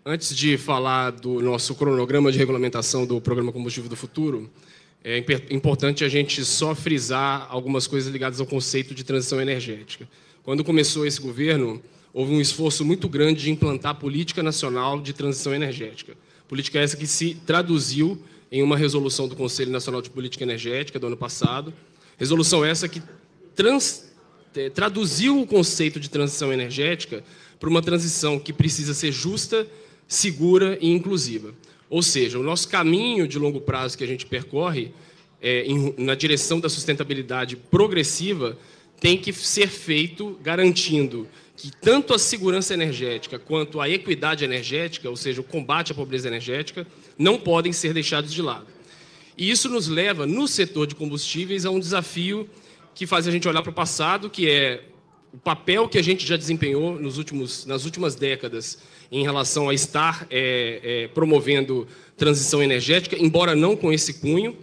Antes de falar do nosso cronograma de regulamentação do Programa Combustível do Futuro, é importante a gente só frisar algumas coisas ligadas ao conceito de transição energética. Quando começou esse governo, houve um esforço muito grande de implantar a Política Nacional de Transição Energética. Política essa que se traduziu em uma resolução do Conselho Nacional de Política Energética do ano passado. Resolução essa que traduziu o conceito de transição energética para uma transição que precisa ser justa, segura e inclusiva. Ou seja, o nosso caminho de longo prazo que a gente percorre na direção da sustentabilidade progressiva tem que ser feito garantindo que tanto a segurança energética quanto a equidade energética, ou seja, o combate à pobreza energética, não podem ser deixados de lado. E isso nos leva, no setor de combustíveis, a um desafio que faz a gente olhar para o passado, que é o papel que a gente já desempenhou nas últimas décadas em relação a estar promovendo transição energética, embora não com esse cunho,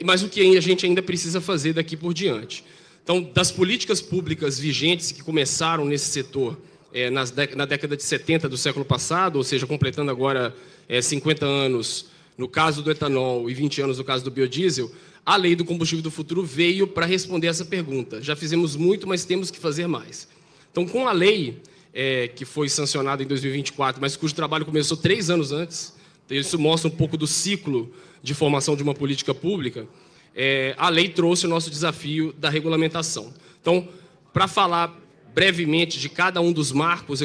mas o que a gente ainda precisa fazer daqui por diante. Então, das políticas públicas vigentes que começaram nesse setor na década de 70 do século passado, ou seja, completando agora 50 anos no caso do etanol e 20 anos no caso do biodiesel, a Lei do Combustível do Futuro veio para responder essa pergunta. Já fizemos muito, mas temos que fazer mais. Então, com a lei que foi sancionada em 2024, mas cujo trabalho começou 3 anos antes, isso mostra um pouco do ciclo de formação de uma política pública, a lei trouxe o nosso desafio da regulamentação. Então, para falar brevemente de cada um dos marcos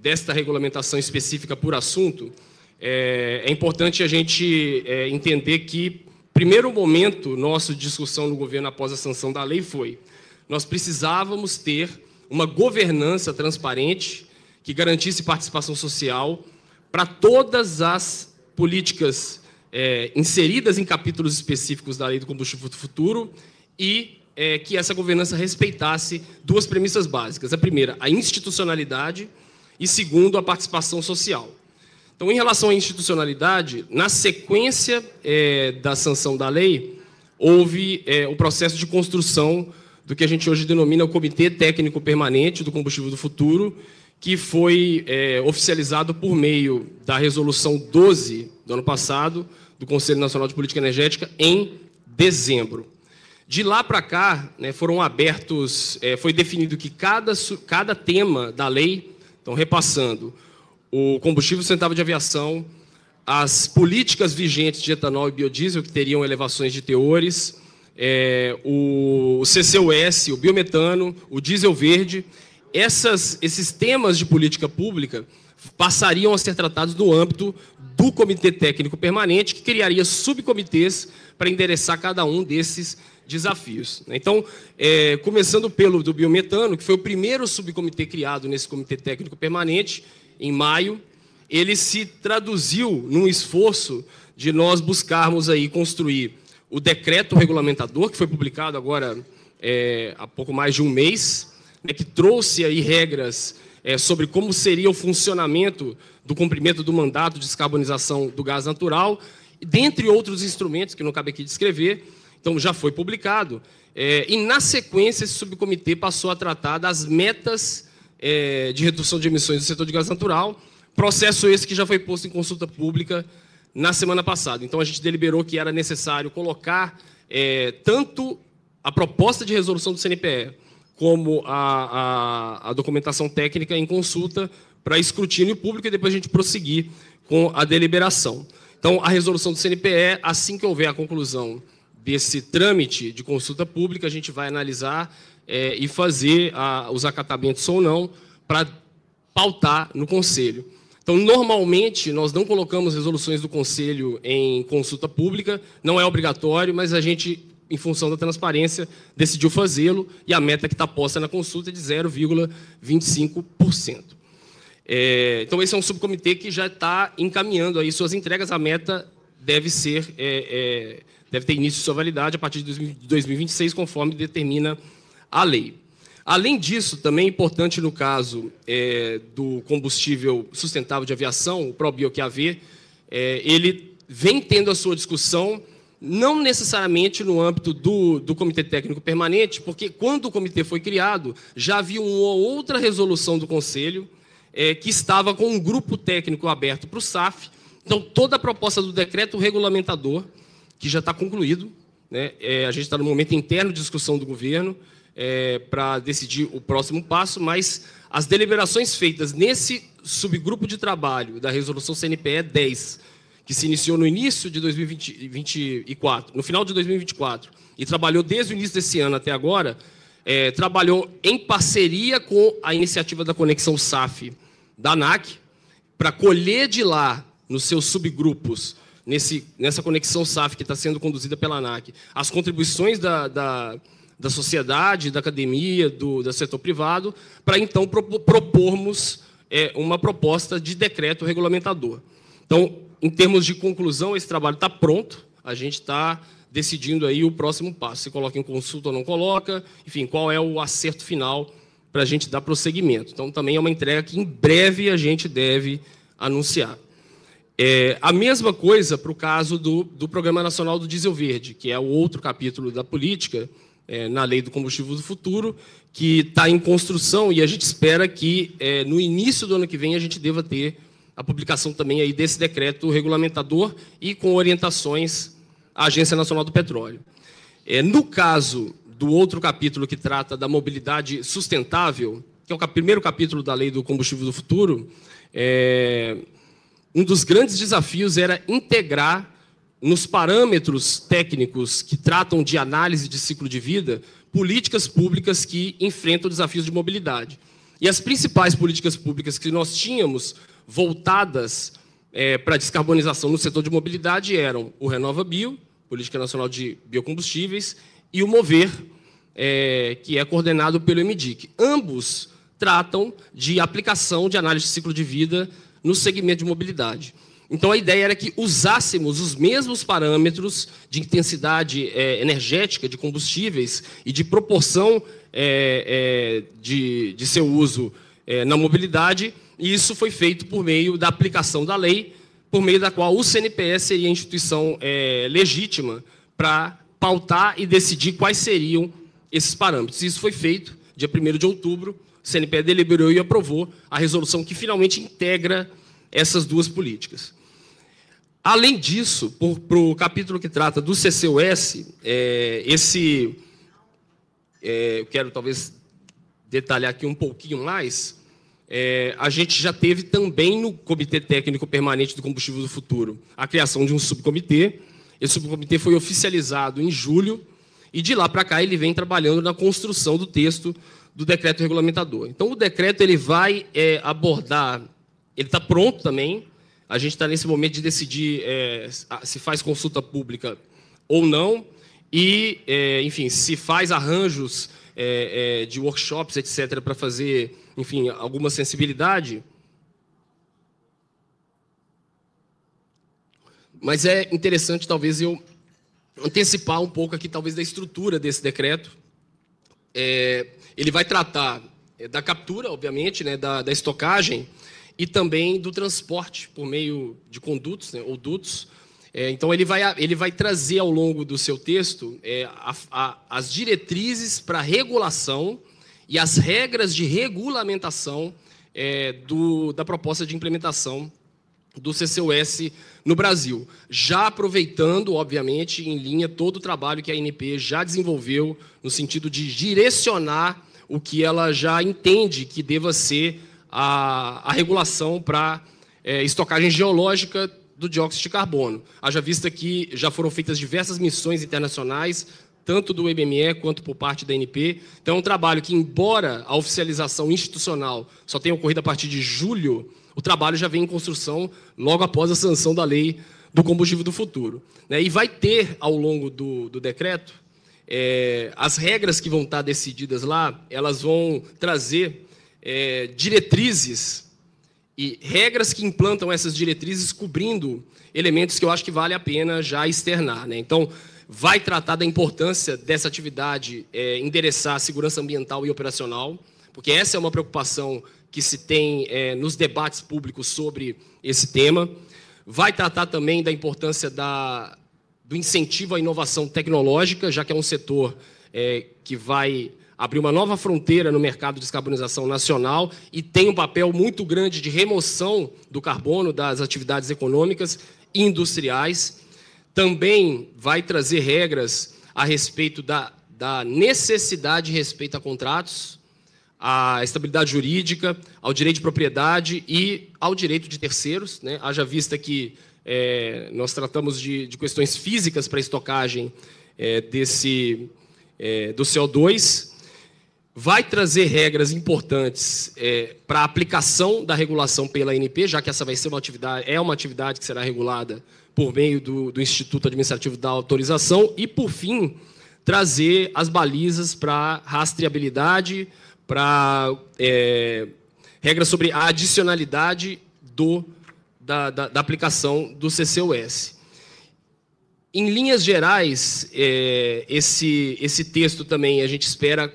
desta regulamentação específica por assunto, é importante a gente entender que o primeiro momento nosso de discussão no governo após a sanção da lei foi: nós precisávamos ter uma governança transparente que garantisse participação social para todas as políticas inseridas em capítulos específicos da Lei do Combustível do Futuro e que essa governança respeitasse 2 premissas básicas. A primeira, a institucionalidade, e segundo, a participação social. Então, em relação à institucionalidade, na sequência da sanção da lei, houve o processo de construção do que a gente hoje denomina o Comitê Técnico Permanente do Combustível do Futuro, que foi oficializado por meio da Resolução 12 do ano passado, do Conselho Nacional de Política Energética, em dezembro. De lá para cá, foram abertos, foi definido que cada tema da lei, então repassando, o combustível sustentável de aviação, as políticas vigentes de etanol e biodiesel, que teriam elevações de teores, o CCUS, o biometano, o diesel verde, esses temas de política pública passariam a ser tratados no âmbito do Comitê Técnico Permanente, que criaria subcomitês para endereçar cada um desses desafios. Então, começando pelo do biometano, que foi o primeiro subcomitê criado nesse Comitê Técnico Permanente, em maio, ele se traduziu num esforço de nós buscarmos aí construir o decreto regulamentador, que foi publicado agora há pouco mais de um mês, que trouxe aí regras sobre como seria o funcionamento do cumprimento do mandato de descarbonização do gás natural, dentre outros instrumentos que não cabe aqui descrever. Então, já foi publicado. E, na sequência, esse subcomitê passou a tratar das metas de redução de emissões do setor de gás natural, processo esse que já foi posto em consulta pública na semana passada. Então, a gente deliberou que era necessário colocar tanto a proposta de resolução do CNPE como a documentação técnica em consulta para escrutínio público e depois a gente prosseguir com a deliberação. Então, a resolução do CNPE, assim que houver a conclusão desse trâmite de consulta pública, a gente vai analisar e fazer os acatamentos ou não para pautar no Conselho. Então, normalmente, nós não colocamos resoluções do Conselho em consulta pública, não é obrigatório, mas a gente, em função da transparência, decidiu fazê-lo, e a meta que está posta na consulta é de 0,25%. Então, esse é um subcomitê que já está encaminhando aí suas entregas. A meta deve ter início de sua validade a partir de 2026, conforme determina a lei. Além disso, também é importante no caso do combustível sustentável de aviação, o ProBio-QAV, ele vem tendo a sua discussão, não necessariamente no âmbito do Comitê Técnico Permanente, porque quando o comitê foi criado, já havia uma outra resolução do Conselho que estava com um grupo técnico aberto para o SAF. Então, toda a proposta do decreto regulamentador, que já está concluído, né, a gente está no momento interno de discussão do governo para decidir o próximo passo, mas as deliberações feitas nesse subgrupo de trabalho da resolução CNPE 10, que se iniciou no início de 2024, no final de 2024, e trabalhou desde o início desse ano até agora, trabalhou em parceria com a iniciativa da Conexão SAF da ANAC, para colher de lá, nos seus subgrupos, nessa conexão SAF que está sendo conduzida pela ANAC, as contribuições da sociedade, da academia, do setor privado, para então propormos uma proposta de decreto regulamentador. Então, em termos de conclusão, esse trabalho está pronto, a gente está decidindo aí o próximo passo, se coloca em consulta ou não coloca, enfim, qual é o acerto final para a gente dar prosseguimento. Então, também é uma entrega que em breve a gente deve anunciar. A mesma coisa para o caso do Programa Nacional do Diesel Verde, que é o outro capítulo da política, na Lei do Combustível do Futuro, que está em construção e a gente espera que, no início do ano que vem, a gente deva ter a publicação também aí desse decreto regulamentador e com orientações à Agência Nacional do Petróleo. No caso do outro capítulo que trata da mobilidade sustentável, que é o primeiro capítulo da Lei do Combustível do Futuro, um dos grandes desafios era integrar nos parâmetros técnicos que tratam de análise de ciclo de vida, políticas públicas que enfrentam desafios de mobilidade. E as principais políticas públicas que nós tínhamos voltadas para a descarbonização no setor de mobilidade eram o RenovaBio, Política Nacional de Biocombustíveis, e o MOVER, que é coordenado pelo MDIC. Ambos tratam de aplicação de análise de ciclo de vida no segmento de mobilidade. Então, a ideia era que usássemos os mesmos parâmetros de intensidade energética de combustíveis e de proporção de seu uso na mobilidade, e isso foi feito por meio da aplicação da lei, por meio da qual o CNPE seria a instituição legítima para pautar e decidir quais seriam esses parâmetros. Isso foi feito, dia 1º de outubro, o CNPE deliberou e aprovou a resolução que finalmente integra essas duas políticas. Além disso, para o capítulo que trata do CCUS, eu quero talvez detalhar aqui um pouquinho mais, a gente já teve também no Comitê Técnico Permanente do Combustível do Futuro a criação de um subcomitê. Esse subcomitê foi oficializado em julho e de lá para cá ele vem trabalhando na construção do texto do decreto regulamentador. Então, o decreto ele vai abordar, ele está pronto também, a gente está nesse momento de decidir se faz consulta pública ou não e, enfim, se faz arranjos de workshops, etc., para fazer, enfim, alguma sensibilidade. Mas é interessante, talvez, eu antecipar um pouco aqui, talvez, da estrutura desse decreto. Ele vai tratar da captura, obviamente, né, da estocagem e também do transporte por meio de condutos, né, ou dutos. Então, ele vai trazer ao longo do seu texto as diretrizes para regulação e as regras de regulamentação da proposta de implementação do CCUS no Brasil, já aproveitando, obviamente, em linha todo o trabalho que a ANP já desenvolveu no sentido de direcionar o que ela já entende que deva ser a regulação para estocagem geológica do dióxido de carbono. Haja vista que já foram feitas diversas missões internacionais, tanto do IBME quanto por parte da ANP. Então, é um trabalho que, embora a oficialização institucional só tenha ocorrido a partir de julho, o trabalho já vem em construção logo após a sanção da Lei do Combustível do Futuro. E vai ter, ao longo do decreto, as regras que vão estar decididas lá, elas vão trazer diretrizes e regras que implantam essas diretrizes cobrindo elementos que eu acho que vale a pena já externar. Então, vai tratar da importância dessa atividade endereçar a segurança ambiental e operacional, porque essa é uma preocupação que se tem nos debates públicos sobre esse tema. Vai tratar também da importância do incentivo à inovação tecnológica, já que é um setor que vai abrir uma nova fronteira no mercado de descarbonização nacional e tem um papel muito grande de remoção do carbono das atividades econômicas e industriais. Também vai trazer regras a respeito da necessidade de respeito a contratos, à estabilidade jurídica, ao direito de propriedade e ao direito de terceiros, né? Haja vista que nós tratamos de questões físicas para a estocagem do CO2, vai trazer regras importantes para a aplicação da regulação pela ANP, já que essa vai ser uma atividade que será regulada por meio do Instituto Administrativo da Autorização, e, por fim, trazer as balizas para rastreabilidade, para regras sobre a adicionalidade da aplicação do CCUS. Em linhas gerais, esse texto também a gente espera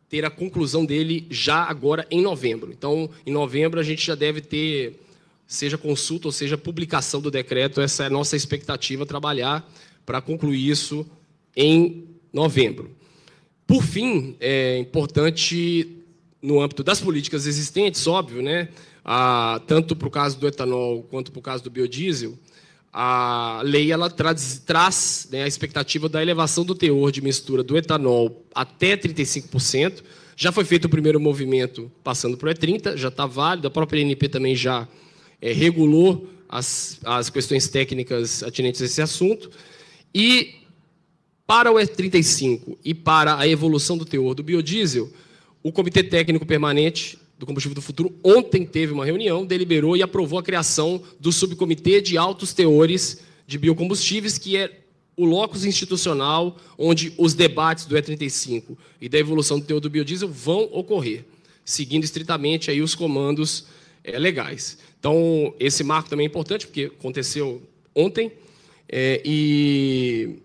ter a conclusão dele já agora em novembro. Então, em novembro, a gente já deve ter, seja consulta ou seja publicação do decreto, essa é a nossa expectativa, trabalhar para concluir isso em novembro. Por fim, é importante, no âmbito das políticas existentes, óbvio, né, tanto para o caso do etanol quanto para o caso do biodiesel, a lei ela traz, né, a expectativa da elevação do teor de mistura do etanol até 35%. Já foi feito o primeiro movimento passando para o E30, já está válido. A própria ANP também já regulou as questões técnicas atinentes a esse assunto. E para o E35 e para a evolução do teor do biodiesel, o Comitê Técnico Permanente do Combustível do Futuro ontem teve uma reunião, deliberou e aprovou a criação do Subcomitê de Altos Teores de Biocombustíveis, que é o locus institucional onde os debates do E35 e da evolução do teor do biodiesel vão ocorrer, seguindo estritamente aí os comandos legais. Então, esse marco também é importante, porque aconteceu ontem, e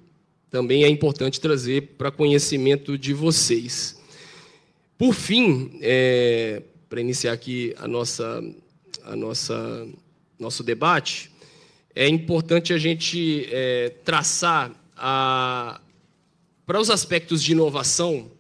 também é importante trazer para conhecimento de vocês. Por fim, para iniciar aqui nosso debate, é importante a gente traçar para os aspectos de inovação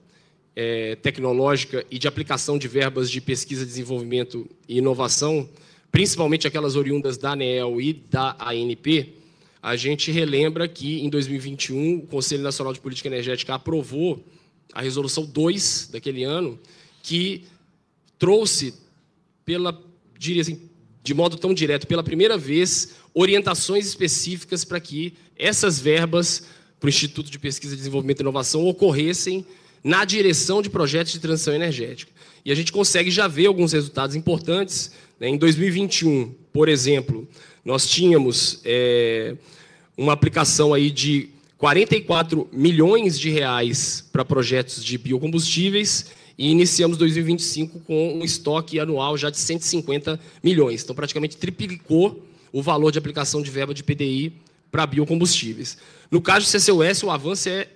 tecnológica e de aplicação de verbas de pesquisa, desenvolvimento e inovação, principalmente aquelas oriundas da ANEEL e da ANP, a gente relembra que, em 2021, o Conselho Nacional de Política Energética aprovou a Resolução 2 daquele ano, que trouxe, diria assim, de modo tão direto, pela primeira vez, orientações específicas para que essas verbas para o Instituto de Pesquisa, Desenvolvimento e Inovação ocorressem na direção de projetos de transição energética. E a gente consegue já ver alguns resultados importantes, né? Em 2021, por exemplo, nós tínhamos uma aplicação aí de 44 milhões de reais para projetos de biocombustíveis, e iniciamos 2025 com um estoque anual já de 150 milhões. Então, praticamente triplicou o valor de aplicação de verba de PDI para biocombustíveis. No caso do CCUS, o avanço é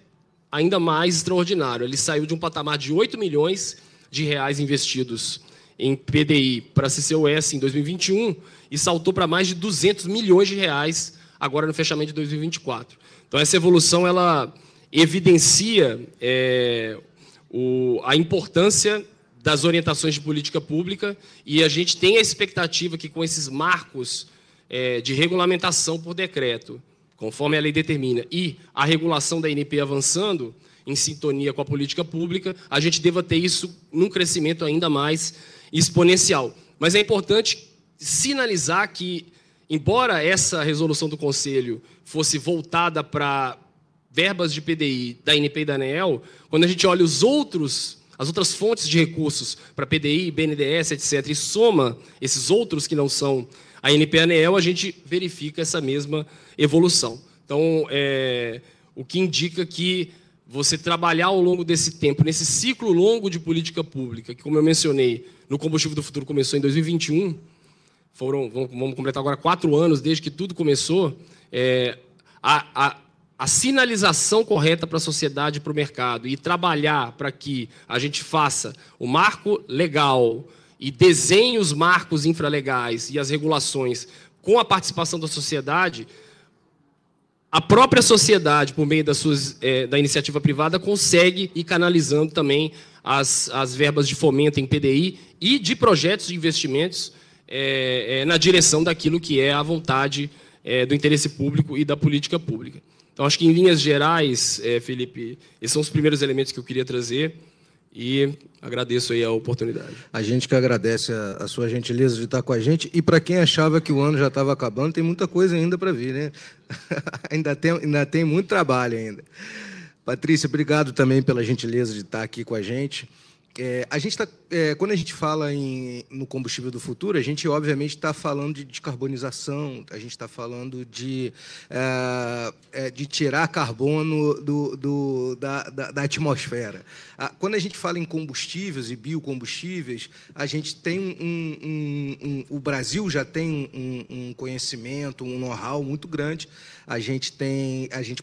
ainda mais extraordinário. Ele saiu de um patamar de 8 milhões de reais investidos em PDI para CCUS em 2021 e saltou para mais de 200 milhões de reais agora no fechamento de 2024. Então, essa evolução ela evidencia a importância das orientações de política pública, e a gente tem a expectativa que, com esses marcos de regulamentação por decreto, conforme a lei determina, e a regulação da ANP avançando em sintonia com a política pública, a gente deva ter isso num crescimento ainda mais exponencial. Mas é importante sinalizar que, embora essa resolução do Conselho fosse voltada para verbas de PDI da ANP e da ANEEL, quando a gente olha as outras fontes de recursos para PDI, BNDES, etc., e soma esses outros que não são a ANP e a ANEEL, a gente verifica essa mesma evolução. Então, o que indica que você trabalhar ao longo desse tempo, nesse ciclo longo de política pública, que, como eu mencionei, no Combustível do Futuro começou em 2021, vamos completar agora 4 anos desde que tudo começou, a sinalização correta para a sociedade e para o mercado e trabalhar para que a gente faça o marco legal e desenhe os marcos infralegais e as regulações com a participação da sociedade, a própria sociedade, por meio da iniciativa privada, consegue ir canalizando também as verbas de fomento em PDI e de projetos de investimentos na direção daquilo que é a vontade do interesse público e da política pública. Então, acho que, em linhas gerais, Felipe, esses são os primeiros elementos que eu queria trazer e agradeço aí a oportunidade. A gente que agradece a sua gentileza de estar com a gente. E, para quem achava que o ano já estava acabando, tem muita coisa ainda para vir, né? ainda tem muito trabalho ainda. Patrícia, obrigado também pela gentileza de estar aqui com a gente. Quando a gente fala no combustível do futuro, a gente, obviamente, está falando de descarbonização, a gente está falando de tirar carbono da atmosfera. Quando a gente fala em combustíveis e biocombustíveis, a gente tem o Brasil já tem um conhecimento, um know-how muito grande. A gente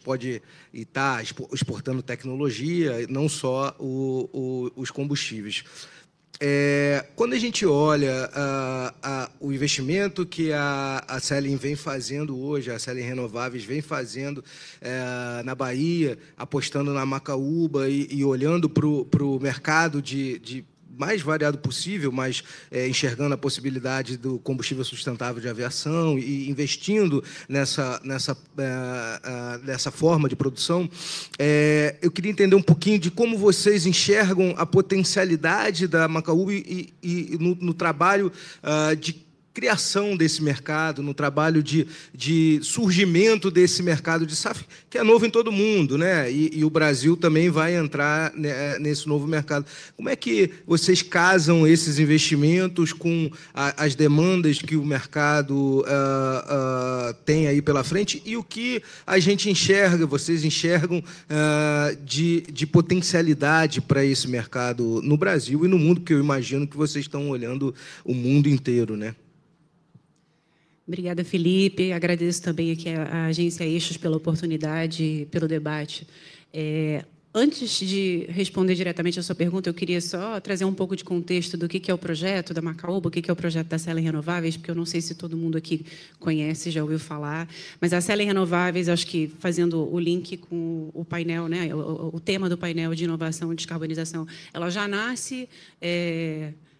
pode estar exportando tecnologia, não só os combustíveis. Quando a gente olha o investimento que a Selin vem fazendo hoje, a Selin Renováveis vem fazendo na Bahia, apostando na Macaúba e olhando para o mercado de mais variado possível, mas enxergando a possibilidade do combustível sustentável de aviação e investindo nessa forma de produção, eu queria entender um pouquinho de como vocês enxergam a potencialidade da Macaúba e no trabalho de criação desse mercado, no trabalho de surgimento desse mercado de SAF, que é novo em todo mundo, né? E o Brasil também vai entrar nesse novo mercado. Como é que vocês casam esses investimentos com as demandas que o mercado tem aí pela frente e o que a gente enxerga, vocês enxergam de potencialidade para esse mercado no Brasil e no mundo, porque eu imagino que vocês estão olhando o mundo inteiro, né? Obrigada, Felipe. Agradeço também aqui a Agência Eixos pela oportunidade, pelo debate. Antes de responder diretamente a sua pergunta, eu queria só trazer um pouco de contexto do que é o projeto da Macaúba, o que é o projeto da Selin Renováveis, porque eu não sei se todo mundo aqui conhece, já ouviu falar. Mas a Selin Renováveis, acho que fazendo o link com o painel, né, o tema do painel de inovação e descarbonização, ela já nasce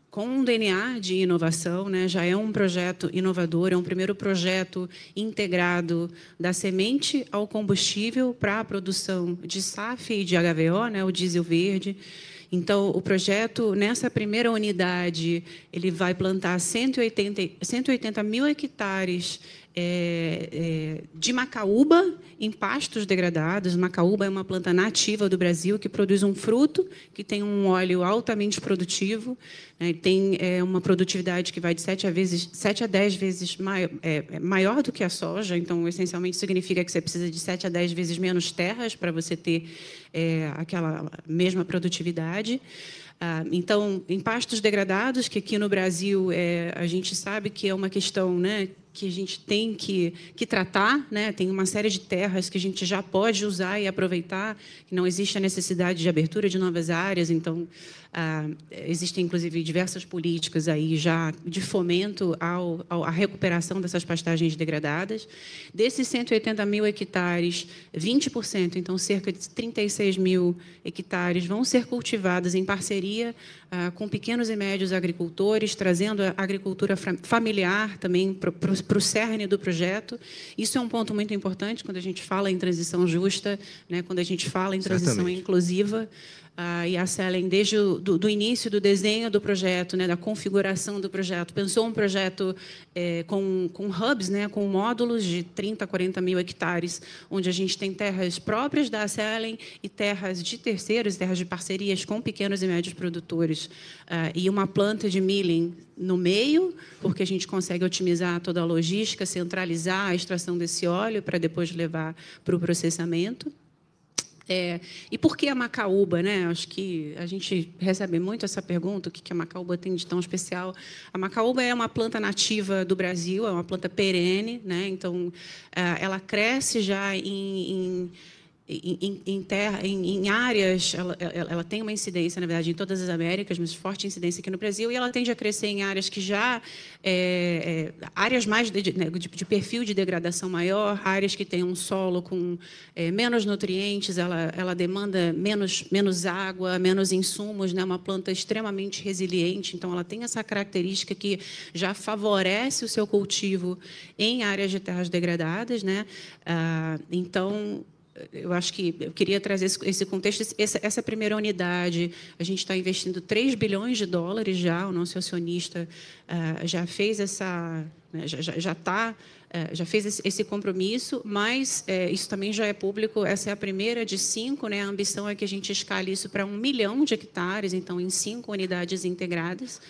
com um DNA de inovação, né? Já é um projeto inovador, é um primeiro projeto integrado da semente ao combustível para a produção de SAF e de HVO, né? O diesel verde. Então, o projeto, nessa primeira unidade, ele vai plantar 180 mil hectares de macaúba em pastos degradados. Macaúba é uma planta nativa do Brasil que produz um fruto que tem um óleo altamente produtivo, né, tem uma produtividade que vai de 7 a 10 vezes maior do que a soja. Então, essencialmente, significa que você precisa de 7 a 10 vezes menos terras para você ter aquela mesma produtividade. Então, em pastos degradados, que aqui no Brasil a gente sabe que é uma questão, né, que a gente tem que tratar, né? Tem uma série de terras que a gente já pode usar e aproveitar, que não existe a necessidade de abertura de novas áreas. Então, existem, inclusive, diversas políticas aí já de fomento à recuperação dessas pastagens degradadas. Desses 180 mil hectares, 20%, então cerca de 36 mil hectares, vão ser cultivados em parceria com pequenos e médios agricultores, trazendo a agricultura familiar também para o cerne do projeto. Isso é um ponto muito importante quando a gente fala em transição justa, né, quando a gente fala em transição inclusiva. E a Selin, desde o início do desenho do projeto, né, da configuração do projeto, pensou um projeto com hubs, né, com módulos de 30 a 40 mil hectares, onde a gente tem terras próprias da Selin e terras de terceiros, terras de parcerias com pequenos e médios produtores, e uma planta de milling no meio, porque a gente consegue otimizar toda a logística, centralizar a extração desse óleo para depois levar para o processamento. E por que a macaúba, né? Acho que a gente recebe muito essa pergunta, o que a macaúba tem de tão especial. A macaúba é uma planta nativa do Brasil, é uma planta perene, né? Então, ela cresce já em em áreas, ela tem uma incidência, na verdade, em todas as Américas, mas forte incidência aqui no Brasil, e ela tende a crescer em áreas que já... áreas mais de perfil de degradação maior, áreas que têm um solo com menos nutrientes, ela demanda menos água, menos insumos, né? Uma planta extremamente resiliente, então ela tem essa característica que já favorece o seu cultivo em áreas de terras degradadas, né? Então... eu acho que eu queria trazer esse contexto. Essa primeira unidade, a gente está investindo $3 bilhões já, o nosso acionista já fez já fez esse compromisso, mas isso também já é público, essa é a primeira de 5, né? A ambição é que a gente escale isso para 1 milhão de hectares, então, em 5 unidades integradas.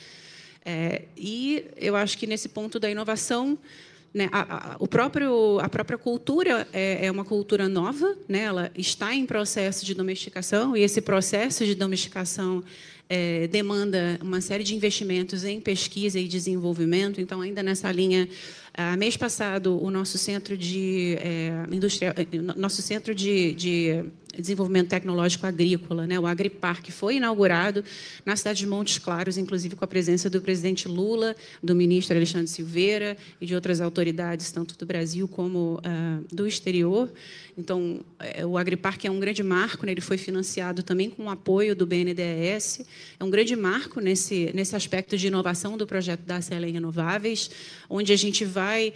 E eu acho que, nesse ponto da inovação, né, a própria cultura é uma cultura nova, né, ela está em processo de domesticação, e esse processo de domesticação demanda uma série de investimentos em pesquisa e desenvolvimento. Então, ainda nessa linha, mês passado, o nosso centro de desenvolvimento tecnológico agrícola, né, o Agripark, foi inaugurado na cidade de Montes Claros, inclusive com a presença do presidente Lula, do ministro Alexandre Silveira e de outras autoridades, tanto do Brasil como do exterior. Então, o Agripark é um grande marco, né, ele foi financiado também com o apoio do BNDES, é um grande marco nesse aspecto de inovação do projeto da Acelen Renováveis, onde a gente vai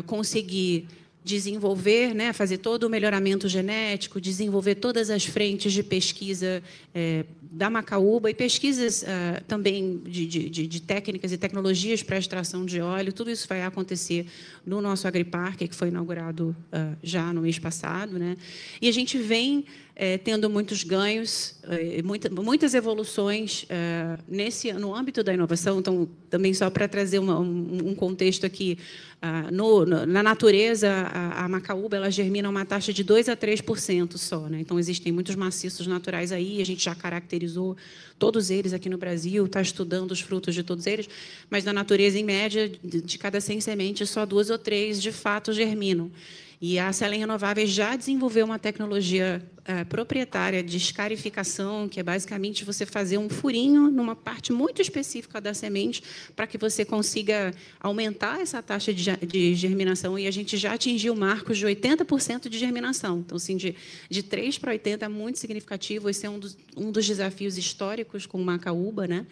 conseguir desenvolver, né, fazer todo o melhoramento genético, desenvolver todas as frentes de pesquisa da macaúba e pesquisas também de técnicas e tecnologias para a extração de óleo. Tudo isso vai acontecer no nosso Agripark, que foi inaugurado já no mês passado, né? E a gente vem tendo muitos ganhos, muitas evoluções no âmbito da inovação. Então, também só para trazer um contexto aqui, na natureza, a macaúba ela germina uma taxa de 2% a 3% só, né? Então, existem muitos maciços naturais aí, a gente já caracterizou todos eles aqui no Brasil, está estudando os frutos de todos eles, mas na natureza, em média, de cada 100 sementes, só 2 ou 3 de fato germinam. E a Acelen Renováveis já desenvolveu uma tecnologia proprietária de escarificação, que é basicamente você fazer um furinho numa parte muito específica da semente para que você consiga aumentar essa taxa de germinação. E a gente já atingiu marcos de 80% de germinação. Então, assim, de 3 para 80 é muito significativo. Esse é um dos desafios históricos com o macaúba, né?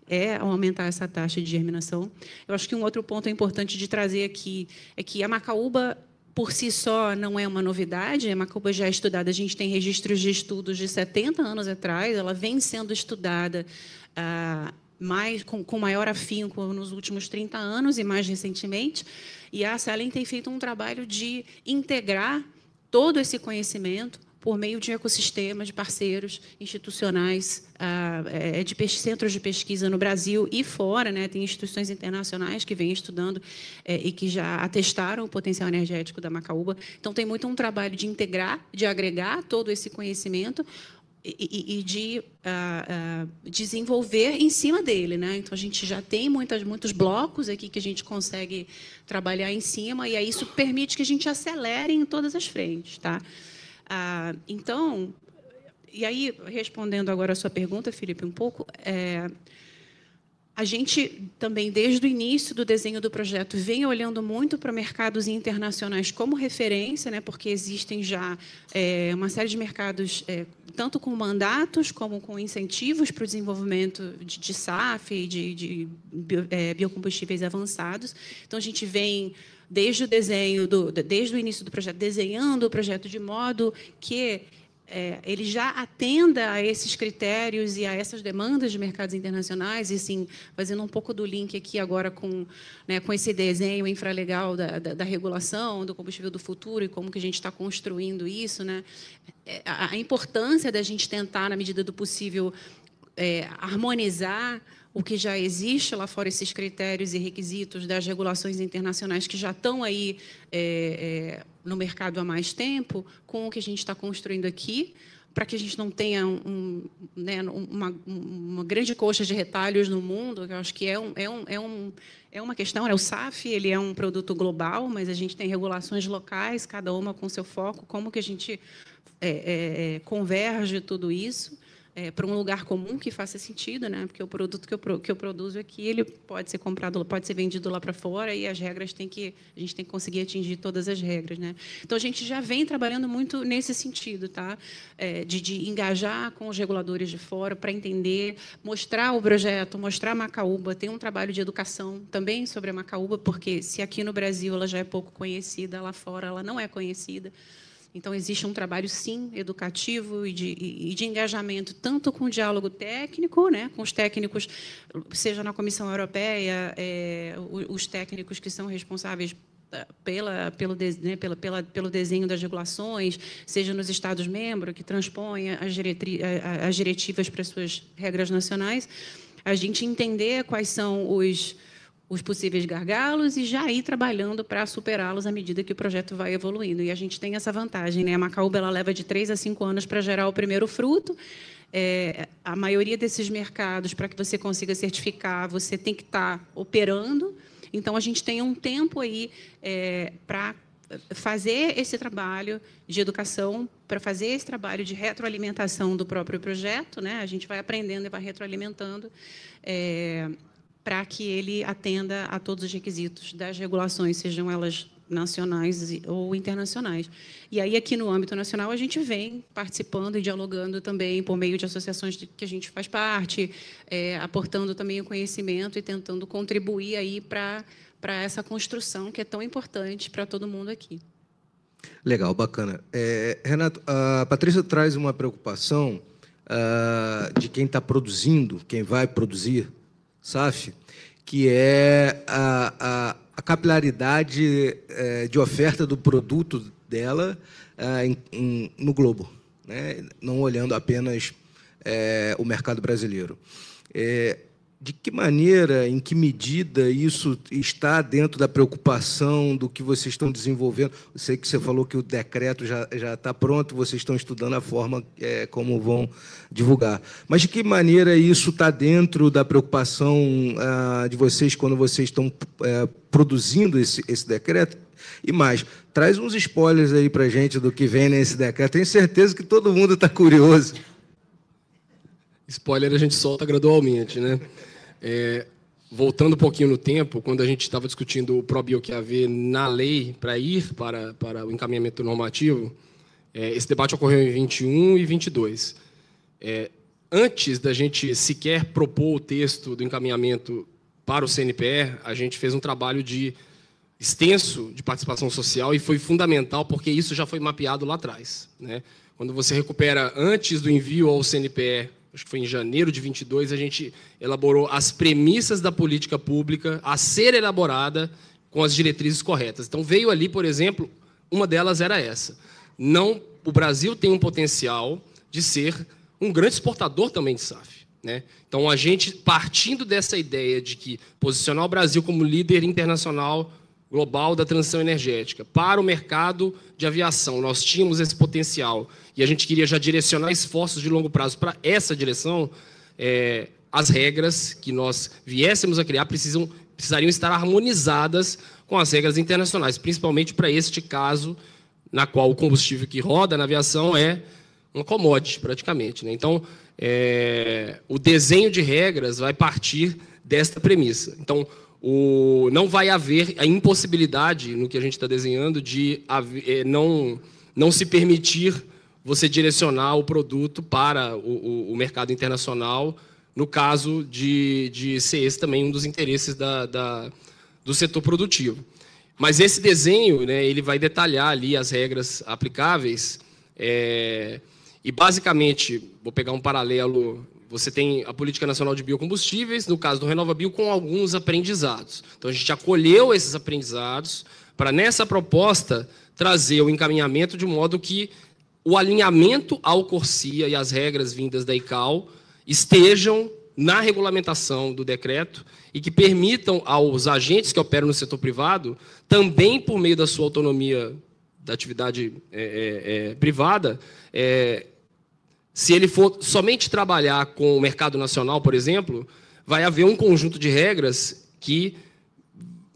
É aumentar essa taxa de germinação. Eu acho que um outro ponto importante de trazer aqui é que a macaúba, por si só, não é uma novidade, a macaúba já é estudada, a gente tem registros de estudos de 70 anos atrás, ela vem sendo estudada com maior afinco nos últimos 30 anos e mais recentemente, e a Acelen tem feito um trabalho de integrar todo esse conhecimento por meio de ecossistemas, de parceiros institucionais, de centros de pesquisa no Brasil e fora, né? Tem instituições internacionais que vêm estudando e que já atestaram o potencial energético da macaúba. Então, tem muito um trabalho de integrar, de agregar todo esse conhecimento e de desenvolver em cima dele, né? Então, a gente já tem muitos blocos aqui que a gente consegue trabalhar em cima, e aí isso permite que a gente acelere em todas as frentes, tá? Então, e aí, respondendo agora a sua pergunta, Felipe, um pouco, a gente também, desde o início do desenho do projeto, vem olhando muito para mercados internacionais como referência, né, porque existem já uma série de mercados, tanto com mandatos como com incentivos para o desenvolvimento de SAF e de biocombustíveis avançados. Então, a gente vem desde o início do projeto, desenhando o projeto de modo que ele já atenda a esses critérios e a essas demandas de mercados internacionais, e, assim, fazendo um pouco do link aqui agora com esse desenho infralegal da regulação do combustível do futuro e como que a gente está construindo isso, né? A importância da gente tentar, na medida do possível, harmonizar o que já existe lá fora, esses critérios e requisitos das regulações internacionais que já estão aí no mercado há mais tempo, com o que a gente está construindo aqui, para que a gente não tenha uma grande coxa de retalhos no mundo. Eu acho que é uma questão. O SAF ele é um produto global, mas a gente tem regulações locais, cada uma com seu foco. Como que a gente converge tudo isso para um lugar comum que faça sentido, né? Porque o produto que eu produzo aqui, ele pode ser comprado, pode ser vendido lá para fora, e as regras a gente tem que conseguir atingir todas as regras, né? Então a gente já vem trabalhando muito nesse sentido, tá? De engajar com os reguladores de fora para entender, mostrar o projeto, mostrar a Macaúba. Tem um trabalho de educação também sobre a Macaúba, porque se aqui no Brasil ela já é pouco conhecida, lá fora ela não é conhecida. Então, existe um trabalho, sim, educativo e de engajamento, tanto com o diálogo técnico, né, com os técnicos, seja na Comissão Europeia, os técnicos que são responsáveis pelo desenho das regulações, seja nos Estados-membros, que transpõem as diretivas para as suas regras nacionais, a gente entender quais são os possíveis gargalos e já ir trabalhando para superá-los à medida que o projeto vai evoluindo. E a gente tem essa vantagem, né? A Macaúba ela leva de 3 a 5 anos para gerar o primeiro fruto. A maioria desses mercados, para que você consiga certificar, você tem que estar operando. Então, a gente tem um tempo aí para fazer esse trabalho de educação, para fazer esse trabalho de retroalimentação do próprio projeto, né? A gente vai aprendendo e vai retroalimentando, para que ele atenda a todos os requisitos das regulações, sejam elas nacionais ou internacionais. E aí, aqui no âmbito nacional, a gente vem participando e dialogando também por meio de associações que a gente faz parte, aportando também o conhecimento e tentando contribuir aí para essa construção que é tão importante para todo mundo aqui. Legal, bacana. Renato, a Patrícia traz uma preocupação de quem está produzindo, quem vai produzir SAF, que é a capilaridade de oferta do produto dela no globo, né? Não olhando apenas o mercado brasileiro. De que maneira, em que medida isso está dentro da preocupação do que vocês estão desenvolvendo? Eu sei que você falou que o decreto já está pronto, vocês estão estudando a forma como vão divulgar. Mas de que maneira isso está dentro da preocupação de vocês quando vocês estão produzindo esse decreto? E mais, traz uns spoilers aí para a gente do que vem nesse decreto. Tenho certeza que todo mundo está curioso. Spoiler a gente solta gradualmente, né? Voltando um pouquinho no tempo, quando a gente estava discutindo o ProBio QAV na lei para ir para o encaminhamento normativo, esse debate ocorreu em 21 e 22. Antes da gente sequer propor o texto do encaminhamento para o CNPE, a gente fez um trabalho extenso de participação social e foi fundamental porque isso já foi mapeado lá atrás, né? Quando você recupera antes do envio ao CNPE, acho que foi em janeiro de 22, a gente elaborou as premissas da política pública a ser elaborada com as diretrizes corretas. Então, veio ali, por exemplo, uma delas era essa. O Brasil tem um potencial de ser um grande exportador também de SAF, né? Então, a gente, partindo dessa ideia de que posicionar o Brasil como líder internacional global da transição energética para o mercado de aviação, nós tínhamos esse potencial e a gente queria já direcionar esforços de longo prazo para essa direção, as regras que nós viéssemos a criar precisariam estar harmonizadas com as regras internacionais, principalmente para este caso, na qual o combustível que roda na aviação é uma commodity, praticamente, né? Então, o desenho de regras vai partir desta premissa. Então, não vai haver a impossibilidade, no que a gente está desenhando, de não se permitir você direcionar o produto para o mercado internacional, no caso de ser esse também um dos interesses do setor produtivo. Mas esse desenho, né, ele vai detalhar ali as regras aplicáveis e, basicamente, vou pegar um paralelo. Você tem a Política Nacional de Biocombustíveis, no caso do RenovaBio, com alguns aprendizados. Então, a gente acolheu esses aprendizados para, nessa proposta, trazer o encaminhamento de modo que o alinhamento ao Corsia e as regras vindas da ICAO estejam na regulamentação do decreto e que permitam aos agentes que operam no setor privado, também por meio da sua autonomia da atividade privada, se ele for somente trabalhar com o mercado nacional, por exemplo, vai haver um conjunto de regras que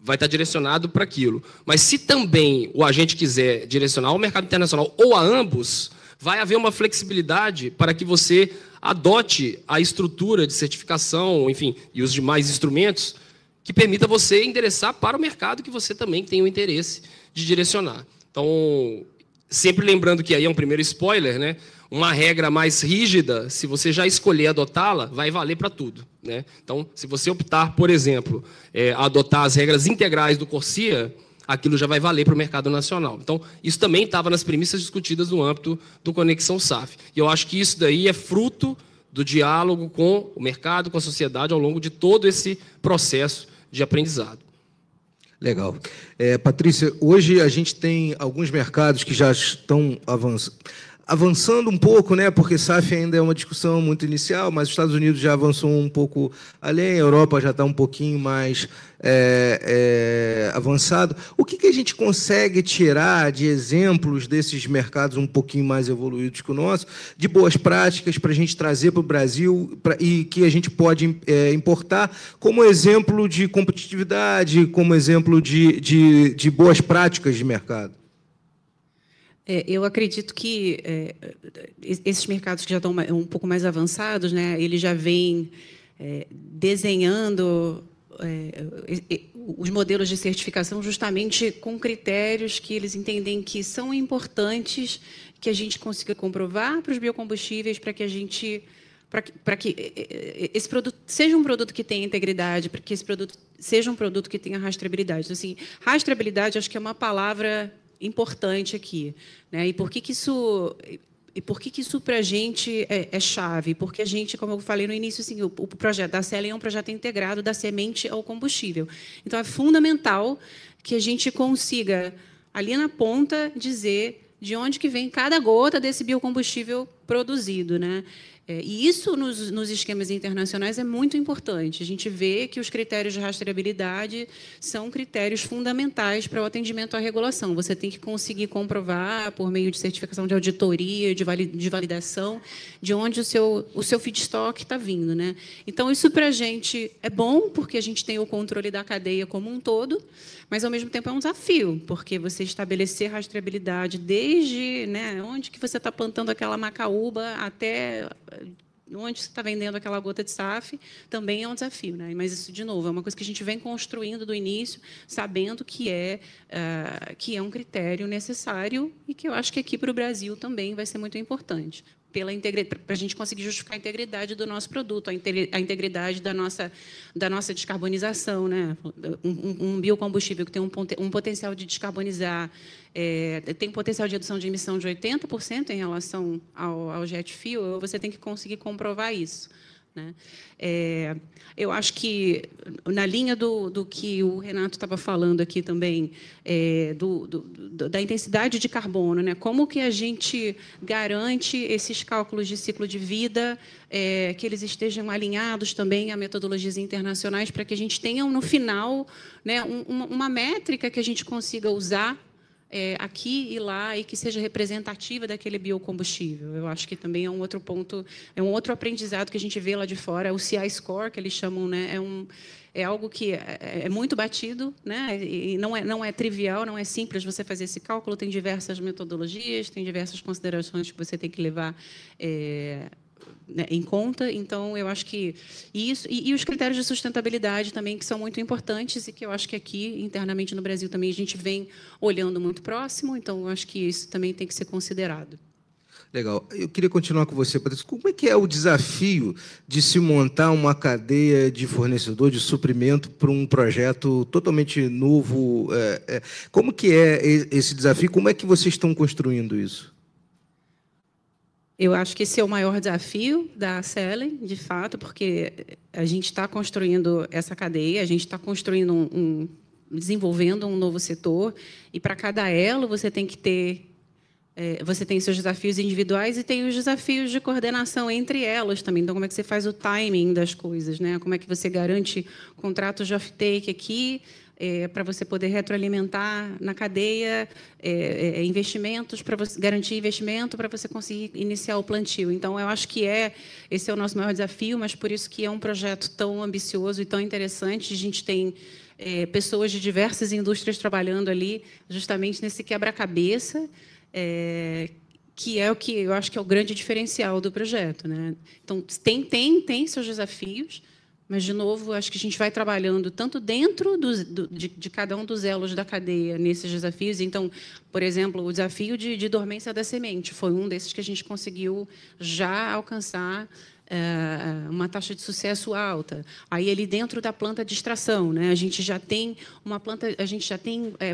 vai estar direcionado para aquilo. Mas se também o agente quiser direcionar ao mercado internacional ou a ambos, vai haver uma flexibilidade para que você adote a estrutura de certificação, enfim, e os demais instrumentos que permita você endereçar para o mercado que você também tem o interesse de direcionar. Então, sempre lembrando que aí é um primeiro spoiler, né? Uma regra mais rígida, se você já escolher adotá-la, vai valer para tudo, né? Então, se você optar, por exemplo, adotar as regras integrais do CORSIA, aquilo já vai valer para o mercado nacional. Então, isso também estava nas premissas discutidas no âmbito do Conexão SAF. E eu acho que isso daí é fruto do diálogo com o mercado, com a sociedade, ao longo de todo esse processo de aprendizado. Legal. Patrícia, hoje a gente tem alguns mercados que já estão avançando um pouco, né? Porque SAF ainda é uma discussão muito inicial, mas os Estados Unidos já avançou um pouco além, a Europa já está um pouquinho mais avançado. O que a gente consegue tirar de exemplos desses mercados um pouquinho mais evoluídos que o nosso, de boas práticas para a gente trazer para o Brasil e que a gente pode importar como exemplo de competitividade, como exemplo de boas práticas de mercado? Eu acredito que esses mercados que já estão um pouco mais avançados, né, eles já vêm desenhando os modelos de certificação justamente com critérios que eles entendem que são importantes, que a gente consiga comprovar para os biocombustíveis, para que a gente, para que esse produto seja um produto que tenha integridade, para que esse produto seja um produto que tenha rastreabilidade. Então, assim, rastreabilidade acho que é uma palavra importante aqui, né? E por que isso para a gente é chave? Porque a gente, como eu falei no início, assim, o projeto da Selen é um projeto integrado da semente ao combustível. Então, é fundamental que a gente consiga, ali na ponta, dizer de onde que vem cada gota desse biocombustível produzido, né? E isso, nos esquemas internacionais, é muito importante. A gente vê que os critérios de rastreabilidade são critérios fundamentais para o atendimento à regulação. Você tem que conseguir comprovar, por meio de certificação de auditoria, de validação, de onde o seu feedstock está vindo, né? Então, isso, para a gente, é bom, porque a gente tem o controle da cadeia como um todo, mas, ao mesmo tempo, é um desafio, porque você estabelecer rastreabilidade desde, né, onde que você está plantando aquela macaúba até onde você está vendendo aquela gota de SAF, também é um desafio, né? Mas isso, de novo, é uma coisa que a gente vem construindo do início, sabendo que é um critério necessário e que eu acho que aqui para o Brasil também vai ser muito importante, para a gente conseguir justificar a integridade do nosso produto, a integridade da nossa descarbonização, né? Um biocombustível que tem um potencial de descarbonizar, tem potencial de redução de emissão de 80% em relação ao jet fuel, você tem que conseguir comprovar isso, né? Eu acho que, na linha do que o Renato estava falando aqui também, da intensidade de carbono, né? Como que a gente garante esses cálculos de ciclo de vida, que eles estejam alinhados também a metodologias internacionais, para que a gente tenha, no final, né, uma métrica que a gente consiga usar aqui e lá, e que seja representativa daquele biocombustível. Eu acho que também é um outro ponto, é um outro aprendizado que a gente vê lá de fora, o CI Score, que eles chamam, né, é algo que é muito batido, né, e não é trivial, não é simples você fazer esse cálculo, tem diversas metodologias, tem diversas considerações que você tem que levar em conta. Então, eu acho que isso, e os critérios de sustentabilidade também, que são muito importantes e que eu acho que aqui, internamente no Brasil, também a gente vem olhando muito próximo, então, eu acho que isso também tem que ser considerado. Legal. Eu queria continuar com você, Patrícia. Como é que é o desafio de se montar uma cadeia de fornecedor de suprimento para um projeto totalmente novo? Como que é esse desafio? Como é que vocês estão construindo isso? Eu acho que esse é o maior desafio da Selen, de fato, porque a gente está construindo essa cadeia, a gente está construindo desenvolvendo um novo setor, e para cada elo você tem que ter, você tem seus desafios individuais e tem os desafios de coordenação entre elas também. Então, como é que você faz o timing das coisas, né? Como é que você garante contratos de off-take aqui, para você poder retroalimentar na cadeia investimentos, para você garantir investimento, para você conseguir iniciar o plantio. Então, eu acho que esse é o nosso maior desafio, mas por isso que é um projeto tão ambicioso e tão interessante. A gente tem pessoas de diversas indústrias trabalhando ali, justamente nesse quebra-cabeça, que é o que eu acho que é o grande diferencial do projeto, né? Então, tem seus desafios, mas, de novo, acho que a gente vai trabalhando tanto dentro de cada um dos elos da cadeia nesses desafios. Então, por exemplo, o desafio de dormência da semente foi um desses que a gente conseguiu já alcançar uma taxa de sucesso alta. Aí, ele dentro da planta de extração, né? A gente já tem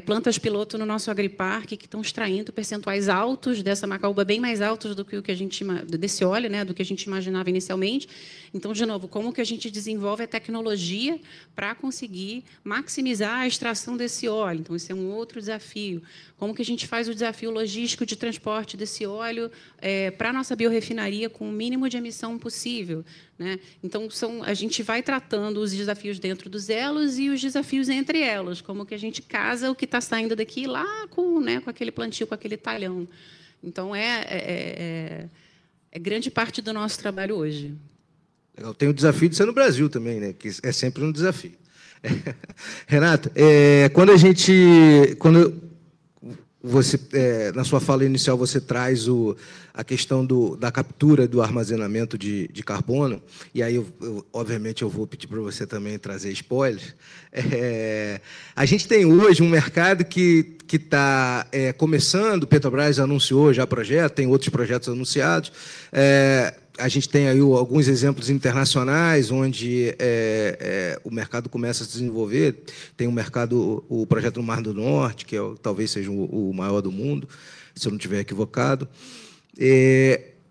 plantas piloto no nosso agriparque que estão extraindo percentuais altos dessa macaúba, bem mais altos do que o que a gente desse óleo, né? Do que a gente imaginava inicialmente. Então, de novo, como que a gente desenvolve a tecnologia para conseguir maximizar a extração desse óleo? Então, esse é um outro desafio. Como que a gente faz o desafio logístico de transporte desse óleo para a nossa biorrefinaria com o mínimo de emissão possível, né? Então, a gente vai tratando os desafios dentro dos elos e os desafios entre elos, como que a gente casa o que está saindo daqui lá com aquele plantio, com aquele talhão. Então, é grande parte do nosso trabalho hoje. Legal. Tem o desafio de ser no Brasil também, né? Que é sempre um desafio. Renato, quando você, na sua fala inicial, você traz a questão da captura do armazenamento de carbono, e aí, obviamente, eu vou pedir para você também trazer spoilers. A gente tem hoje um mercado que está começando, Petrobras anunciou já projeto, tem outros projetos anunciados. A gente tem aí alguns exemplos internacionais onde o mercado começa a se desenvolver. Tem o projeto no Mar do Norte, que talvez seja o maior do mundo, se eu não estiver equivocado.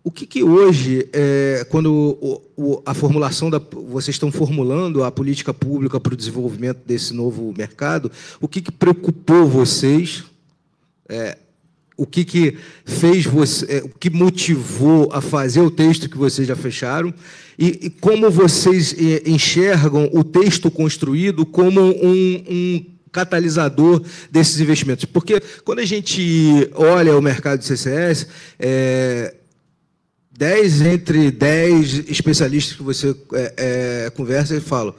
O que hoje, quando a formulação vocês estão formulando a política pública para o desenvolvimento desse novo mercado, o que preocupou vocês? O que fez você, o que motivou a fazer o texto que vocês já fecharam e como vocês enxergam o texto construído como um catalisador desses investimentos? Porque quando a gente olha o mercado de CCS, 10 entre 10 especialistas que você conversa e falam: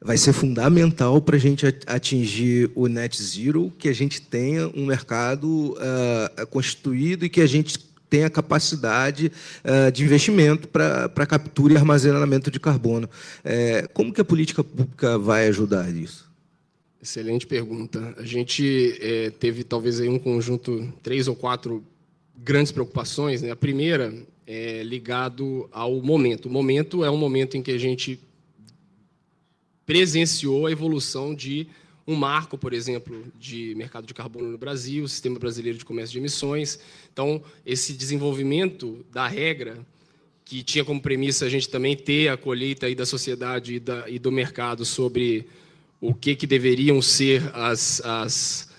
vai ser fundamental para a gente atingir o net zero, que a gente tenha um mercado constituído e que a gente tenha capacidade de investimento para captura e armazenamento de carbono. Como que a política pública vai ajudar nisso? Excelente pergunta. A gente teve, talvez, aí um conjunto, 3 ou 4 grandes preocupações, né? A primeira é ligado ao momento. O momento é um momento em que a gente presenciou a evolução de um marco, por exemplo, de mercado de carbono no Brasil, o Sistema Brasileiro de Comércio de Emissões. Então, esse desenvolvimento da regra, que tinha como premissa a gente também ter a colheita aí da sociedade e do mercado sobre o que deveriam ser as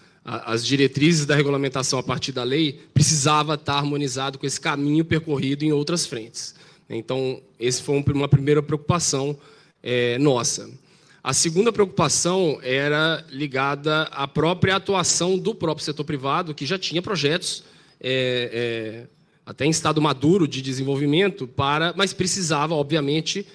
diretrizes da regulamentação a partir da lei, precisava estar harmonizado com esse caminho percorrido em outras frentes. Então, essa foi uma primeira preocupação nossa. A segunda preocupação era ligada à própria atuação do próprio setor privado, que já tinha projetos até em estado maduro de desenvolvimento, mas precisava, obviamente,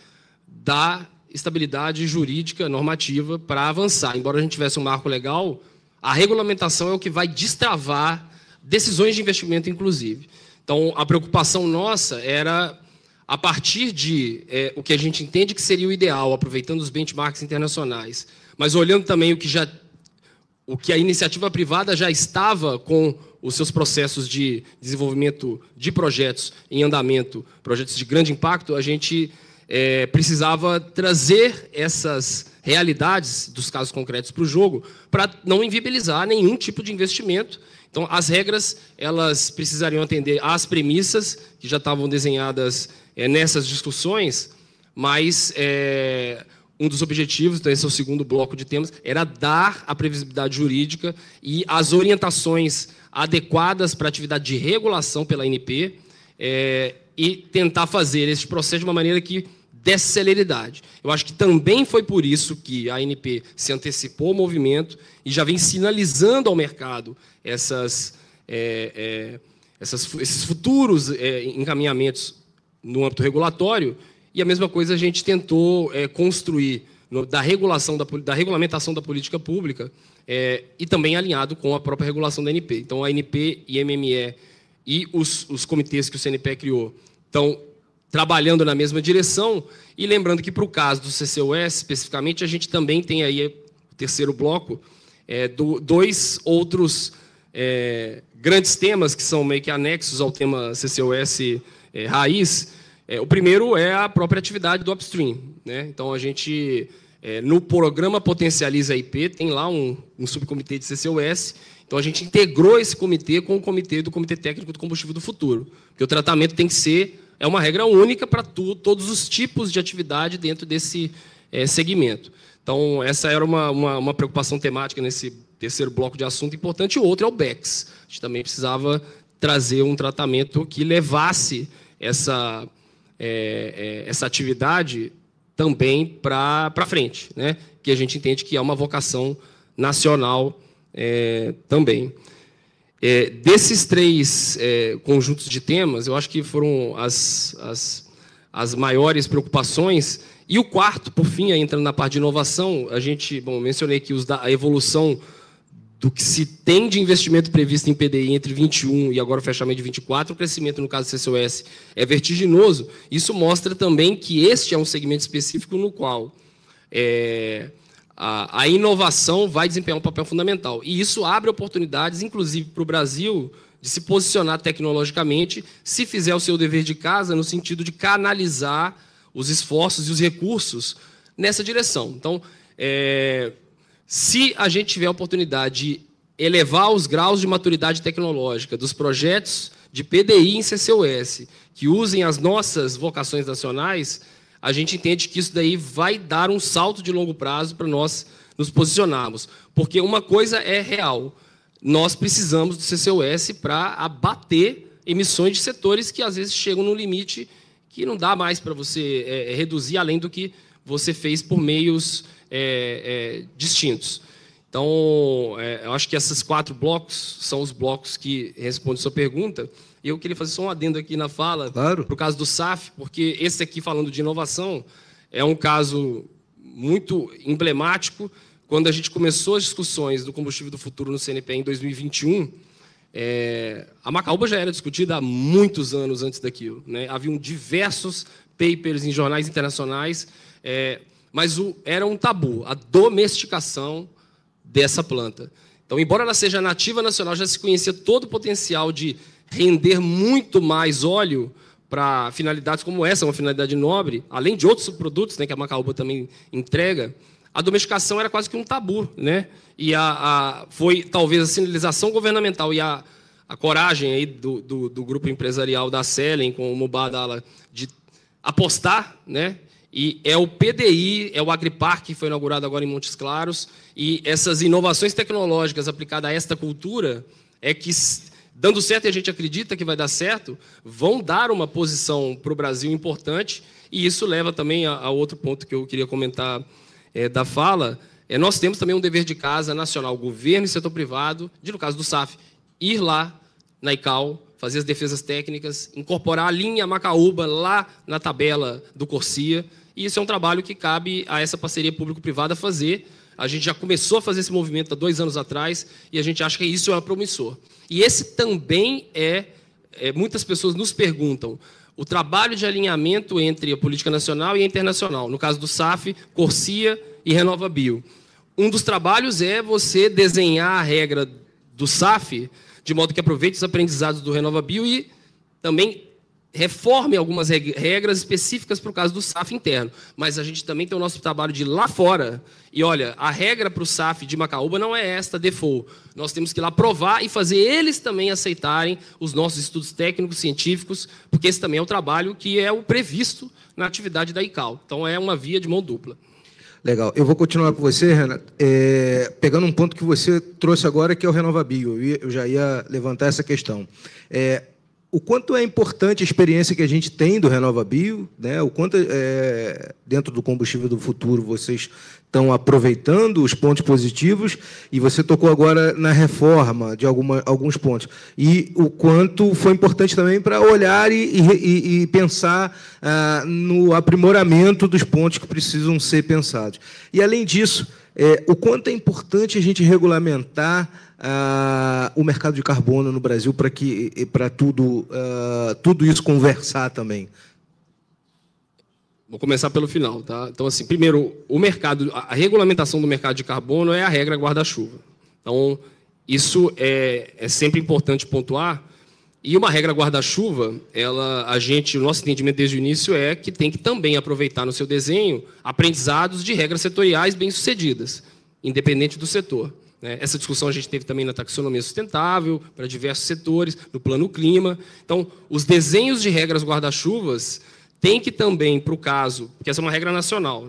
da estabilidade jurídica normativa para avançar. Embora a gente tivesse um marco legal, a regulamentação é o que vai destravar decisões de investimento, inclusive. Então, a preocupação nossa era, a partir de o que a gente entende que seria o ideal, aproveitando os benchmarks internacionais, mas olhando também o que a iniciativa privada já estava com os seus processos de desenvolvimento de projetos em andamento, projetos de grande impacto, a gente precisava trazer essas realidades dos casos concretos para o jogo, para não inviabilizar nenhum tipo de investimento. Então, as regras elas precisariam atender às premissas que já estavam desenhadas nessas discussões, mas um dos objetivos, então esse é o segundo bloco de temas, era dar a previsibilidade jurídica e as orientações adequadas para a atividade de regulação pela ANP e tentar fazer esse processo de uma maneira que desse celeridade. Eu acho que também foi por isso que a ANP se antecipou ao movimento e já vem sinalizando ao mercado esses futuros encaminhamentos no âmbito regulatório, e a mesma coisa a gente tentou construir da regulamentação da política pública e também alinhado com a própria regulação da ANP. Então, a ANP, IMME e os comitês que o CNPE criou estão trabalhando na mesma direção. E lembrando que, para o caso do CCUS, especificamente, a gente também tem aí o terceiro bloco, dois outros grandes temas que são meio que anexos ao tema CCUS raiz. O primeiro é a própria atividade do upstream, né? Então, a gente, no programa Potencializa IP, tem lá um subcomitê de CCUS. Então, a gente integrou esse comitê com o comitê do Comitê Técnico do Combustível do Futuro, porque o tratamento tem que ser uma regra única para todos os tipos de atividade dentro desse segmento. Então, essa era uma preocupação temática nesse terceiro bloco de assunto importante. E o outro é o BECS. A gente também precisava trazer um tratamento que levasse essa atividade também para frente, né? Que a gente entende que é uma vocação nacional também. Desses três conjuntos de temas, eu acho que foram as maiores preocupações. E o quarto, por fim, entrando na parte de inovação, a gente, mencionei aqui a evolução do que se tem de investimento previsto em PDI entre 21 e agora o fechamento de 24, o crescimento, no caso do CCUS, é vertiginoso. Isso mostra também que este é um segmento específico no qual a inovação vai desempenhar um papel fundamental. E isso abre oportunidades, inclusive, para o Brasil de se posicionar tecnologicamente, se fizer o seu dever de casa, no sentido de canalizar os esforços e os recursos nessa direção. Então, se a gente tiver a oportunidade de elevar os graus de maturidade tecnológica dos projetos de PDI em CCUS, que usem as nossas vocações nacionais, a gente entende que isso daí vai dar um salto de longo prazo para nós nos posicionarmos. Porque uma coisa é real, nós precisamos do CCUS para abater emissões de setores que, às vezes, chegam no limite que não dá mais para você reduzir além do que você fez por meios distintos. Então, eu acho que esses 4 blocos são os blocos que respondem a sua pergunta. Eu queria fazer só um adendo aqui na fala, claro, para o caso do SAF, porque esse aqui, falando de inovação, é um caso muito emblemático. Quando a gente começou as discussões do combustível do futuro no CNPE em 2021, a Macaúba já era discutida há muitos anos antes daquilo, né? Haviam diversos papers em jornais internacionais, mas era um tabu, a domesticação dessa planta. Então, embora ela seja nativa nacional, já se conhecia todo o potencial de render muito mais óleo para finalidades como essa, uma finalidade nobre, além de outros subprodutos, né, que a Macaúba também entrega. A domesticação era quase que um tabu, né? E foi talvez a sinalização governamental e a coragem aí do grupo empresarial da Selen, com o Mubadala, de apostar, né? E é o PDI, é o Agripark, que foi inaugurado agora em Montes Claros, e essas inovações tecnológicas aplicadas a esta cultura que, dando certo, e a gente acredita que vai dar certo, vão dar uma posição para o Brasil importante, e isso leva também a outro ponto que eu queria comentar da fala. Nós temos também um dever de casa nacional, governo e setor privado, no caso do SAF, ir lá na ICAO, fazer as defesas técnicas, incorporar a linha Macaúba lá na tabela do Corsia, e isso é um trabalho que cabe a essa parceria público-privada fazer. A gente já começou a fazer esse movimento há 2 anos atrás, e a gente acha que isso é promissor. E esse também muitas pessoas nos perguntam, o trabalho de alinhamento entre a política nacional e a internacional, no caso do SAF, Corsia e RenovaBio. Um dos trabalhos é você desenhar a regra do SAF de modo que aproveite os aprendizados do RenovaBio e também reforme algumas regras específicas para o caso do SAF interno. Mas a gente também tem o nosso trabalho de ir lá fora. E, olha, a regra para o SAF de Macaúba não é esta, default. Nós temos que ir lá provar e fazer eles também aceitarem os nossos estudos técnicos, científicos, porque esse também é o trabalho que é o previsto na atividade da ICAO. Então, é uma via de mão dupla. Legal. Eu vou continuar com você, Renato, pegando um ponto que você trouxe agora, que é o RenovaBio. Eu já ia levantar essa questão. O quanto é importante a experiência que a gente tem do RenovaBio, né? O quanto, dentro do combustível do futuro, vocês estão aproveitando os pontos positivos, e você tocou agora na reforma de alguns pontos. E o quanto foi importante também para olhar e pensar no aprimoramento dos pontos que precisam ser pensados. E, além disso, o quanto é importante a gente regulamentar o mercado de carbono no Brasil para tudo isso conversar também? Vou começar pelo final, tá? Então, assim, primeiro, a regulamentação do mercado de carbono é a regra guarda-chuva. Então, isso é sempre importante pontuar. E uma regra guarda-chuva, o nosso entendimento desde o início é que tem que também aproveitar no seu desenho aprendizados de regras setoriais bem-sucedidas, independente do setor. Essa discussão a gente teve também na taxonomia sustentável, para diversos setores, no plano clima. Então, os desenhos de regras guarda-chuvas têm que também, para o caso, porque essa é uma regra nacional,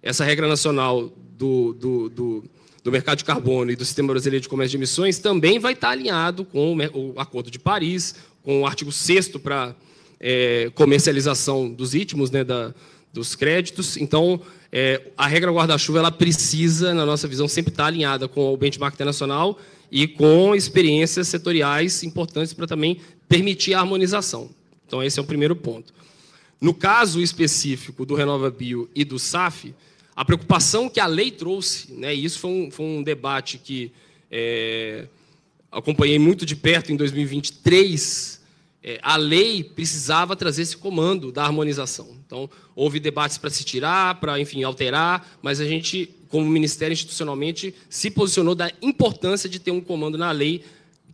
essa regra nacional do mercado de carbono e do Sistema Brasileiro de Comércio de Emissões também vai estar alinhado com o Acordo de Paris, com o artigo 6º para comercialização dos ITMOS, dos créditos. Então, a regra guarda-chuva ela precisa, na nossa visão, sempre estar alinhada com o benchmark internacional e com experiências setoriais importantes para também permitir a harmonização. Então, esse é o primeiro ponto. No caso específico do RenovaBio e do SAF, a preocupação que a lei trouxe, e isso foi um debate que acompanhei muito de perto em 2023, a lei precisava trazer esse comando da harmonização. Então, houve debates para se tirar, para, enfim, alterar, mas a gente, como Ministério institucionalmente, se posicionou da importância de ter um comando na lei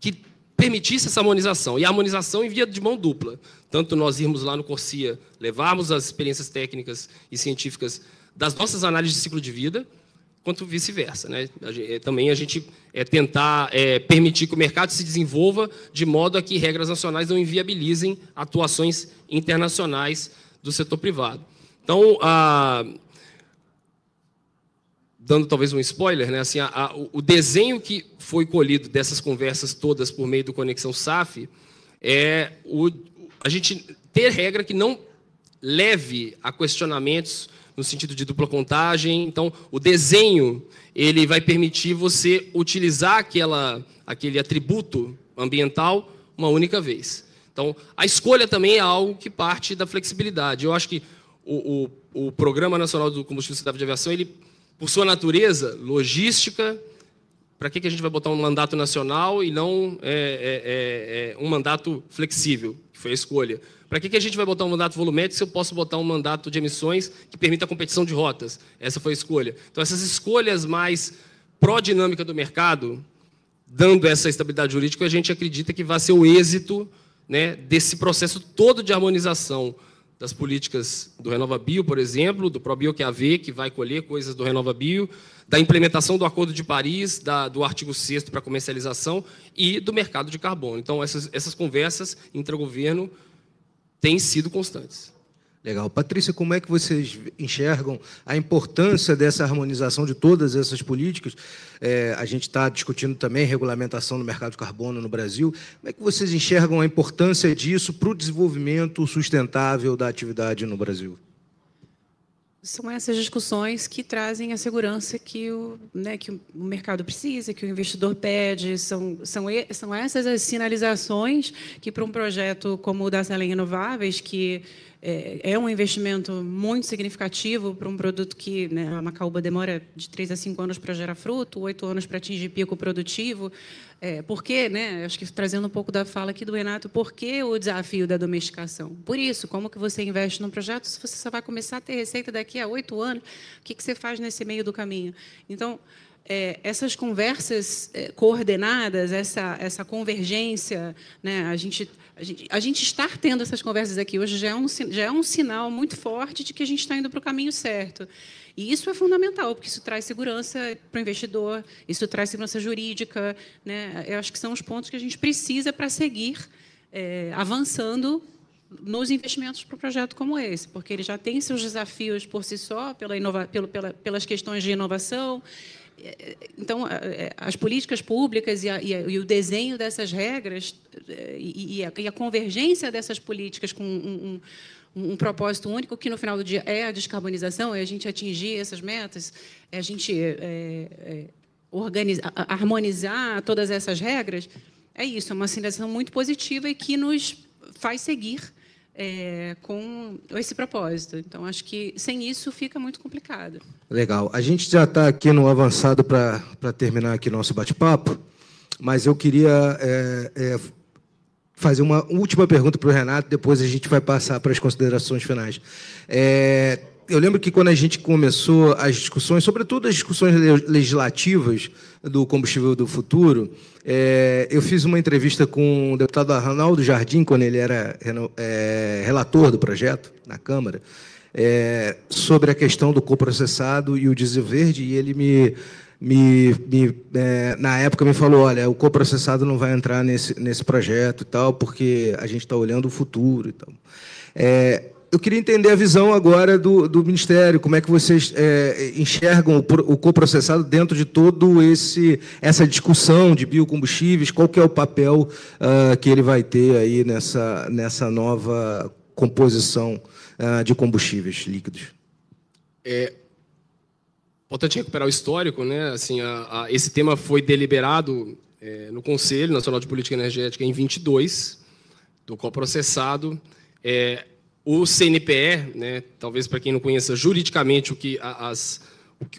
que permitisse essa harmonização. E a harmonização em via de mão dupla. Tanto nós irmos lá no Corsia, levarmos as experiências técnicas e científicas das nossas análises de ciclo de vida, quanto vice-versa. Também a gente tentar permitir que o mercado se desenvolva de modo a que regras nacionais não inviabilizem atuações internacionais do setor privado. Então, dando talvez um spoiler, assim, o desenho que foi colhido dessas conversas todas por meio do Conexão SAF é a gente ter regra que não leve a questionamentos no sentido de dupla contagem. Então, o desenho ele vai permitir você utilizar aquele atributo ambiental uma única vez. Então, a escolha também é algo que parte da flexibilidade. Eu acho que o Programa Nacional do Combustível Sustentável de Aviação, ele, por sua natureza logística, para que a gente vai botar um mandato nacional e não um mandato flexível, que foi a escolha? Para que a gente vai botar um mandato volumétrico se eu posso botar um mandato de emissões que permita a competição de rotas? Essa foi a escolha. Então, essas escolhas mais pró-dinâmica do mercado, dando essa estabilidade jurídica, a gente acredita que vai ser o êxito desse processo todo de harmonização das políticas do RenovaBio, por exemplo, do ProBio-QAV, que vai colher coisas do RenovaBio, da implementação do Acordo de Paris, do artigo 6º para comercialização e do mercado de carbono. Então, essas conversas intra-governo têm sido constantes. Legal. Patrícia, como é que vocês enxergam a importância dessa harmonização de todas essas políticas? A gente está discutindo também regulamentação do mercado de carbono no Brasil. Como é que vocês enxergam a importância disso para o desenvolvimento sustentável da atividade no Brasil? São essas discussões que trazem a segurança que o mercado precisa, que o investidor pede. São essas as sinalizações que, para um projeto como o da Selem Renováveis, que é um investimento muito significativo para um produto que a macaúba demora de 3 a 5 anos para gerar fruto, 8 anos para atingir pico produtivo. Por quê? Acho que trazendo um pouco da fala aqui do Renato, por que o desafio da domesticação? Por isso, como que você investe num projeto se você só vai começar a ter receita daqui a 8 anos? O que você faz nesse meio do caminho? Então, essas conversas coordenadas, essa convergência, a gente estar tendo essas conversas aqui hoje já é um sinal muito forte de que a gente está indo para o caminho certo. E isso é fundamental, porque isso traz segurança para o investidor, isso traz segurança jurídica. Eu acho que são os pontos que a gente precisa para seguir avançando nos investimentos para um projeto como esse, porque ele já tem seus desafios por si só, pelas questões de inovação. Então, as políticas públicas e o desenho dessas regras e a convergência dessas políticas com um propósito único, que, no final do dia, é a descarbonização, é a gente atingir essas metas, é a gente harmonizar todas essas regras, é isso, é uma sinalização muito positiva e que nos faz seguir com esse propósito. Então, acho que sem isso fica muito complicado. Legal. A gente já está aqui no avançado para terminar aqui nosso bate-papo. mas eu queria fazer uma última pergunta para o Renato, depois a gente vai passar para as considerações finais. Eu lembro que quando a gente começou as discussões, sobretudo as discussões legislativas do combustível do futuro, eu fiz uma entrevista com o deputado Arnaldo Jardim, quando ele era relator do projeto na Câmara, sobre a questão do coprocessado e o diesel verde, e ele na época me falou, olha, o coprocessado não vai entrar nesse projeto e tal, porque a gente está olhando o futuro e tal. Eu queria entender a visão agora do Ministério, como é que vocês enxergam o coprocessado dentro de todo essa discussão de biocombustíveis, qual que é o papel que ele vai ter aí nessa nova composição de combustíveis líquidos? Importante recuperar o histórico, né? Assim, esse tema foi deliberado no Conselho Nacional de Política Energética em 22, do coprocessado. O CNPE, né, talvez para quem não conheça juridicamente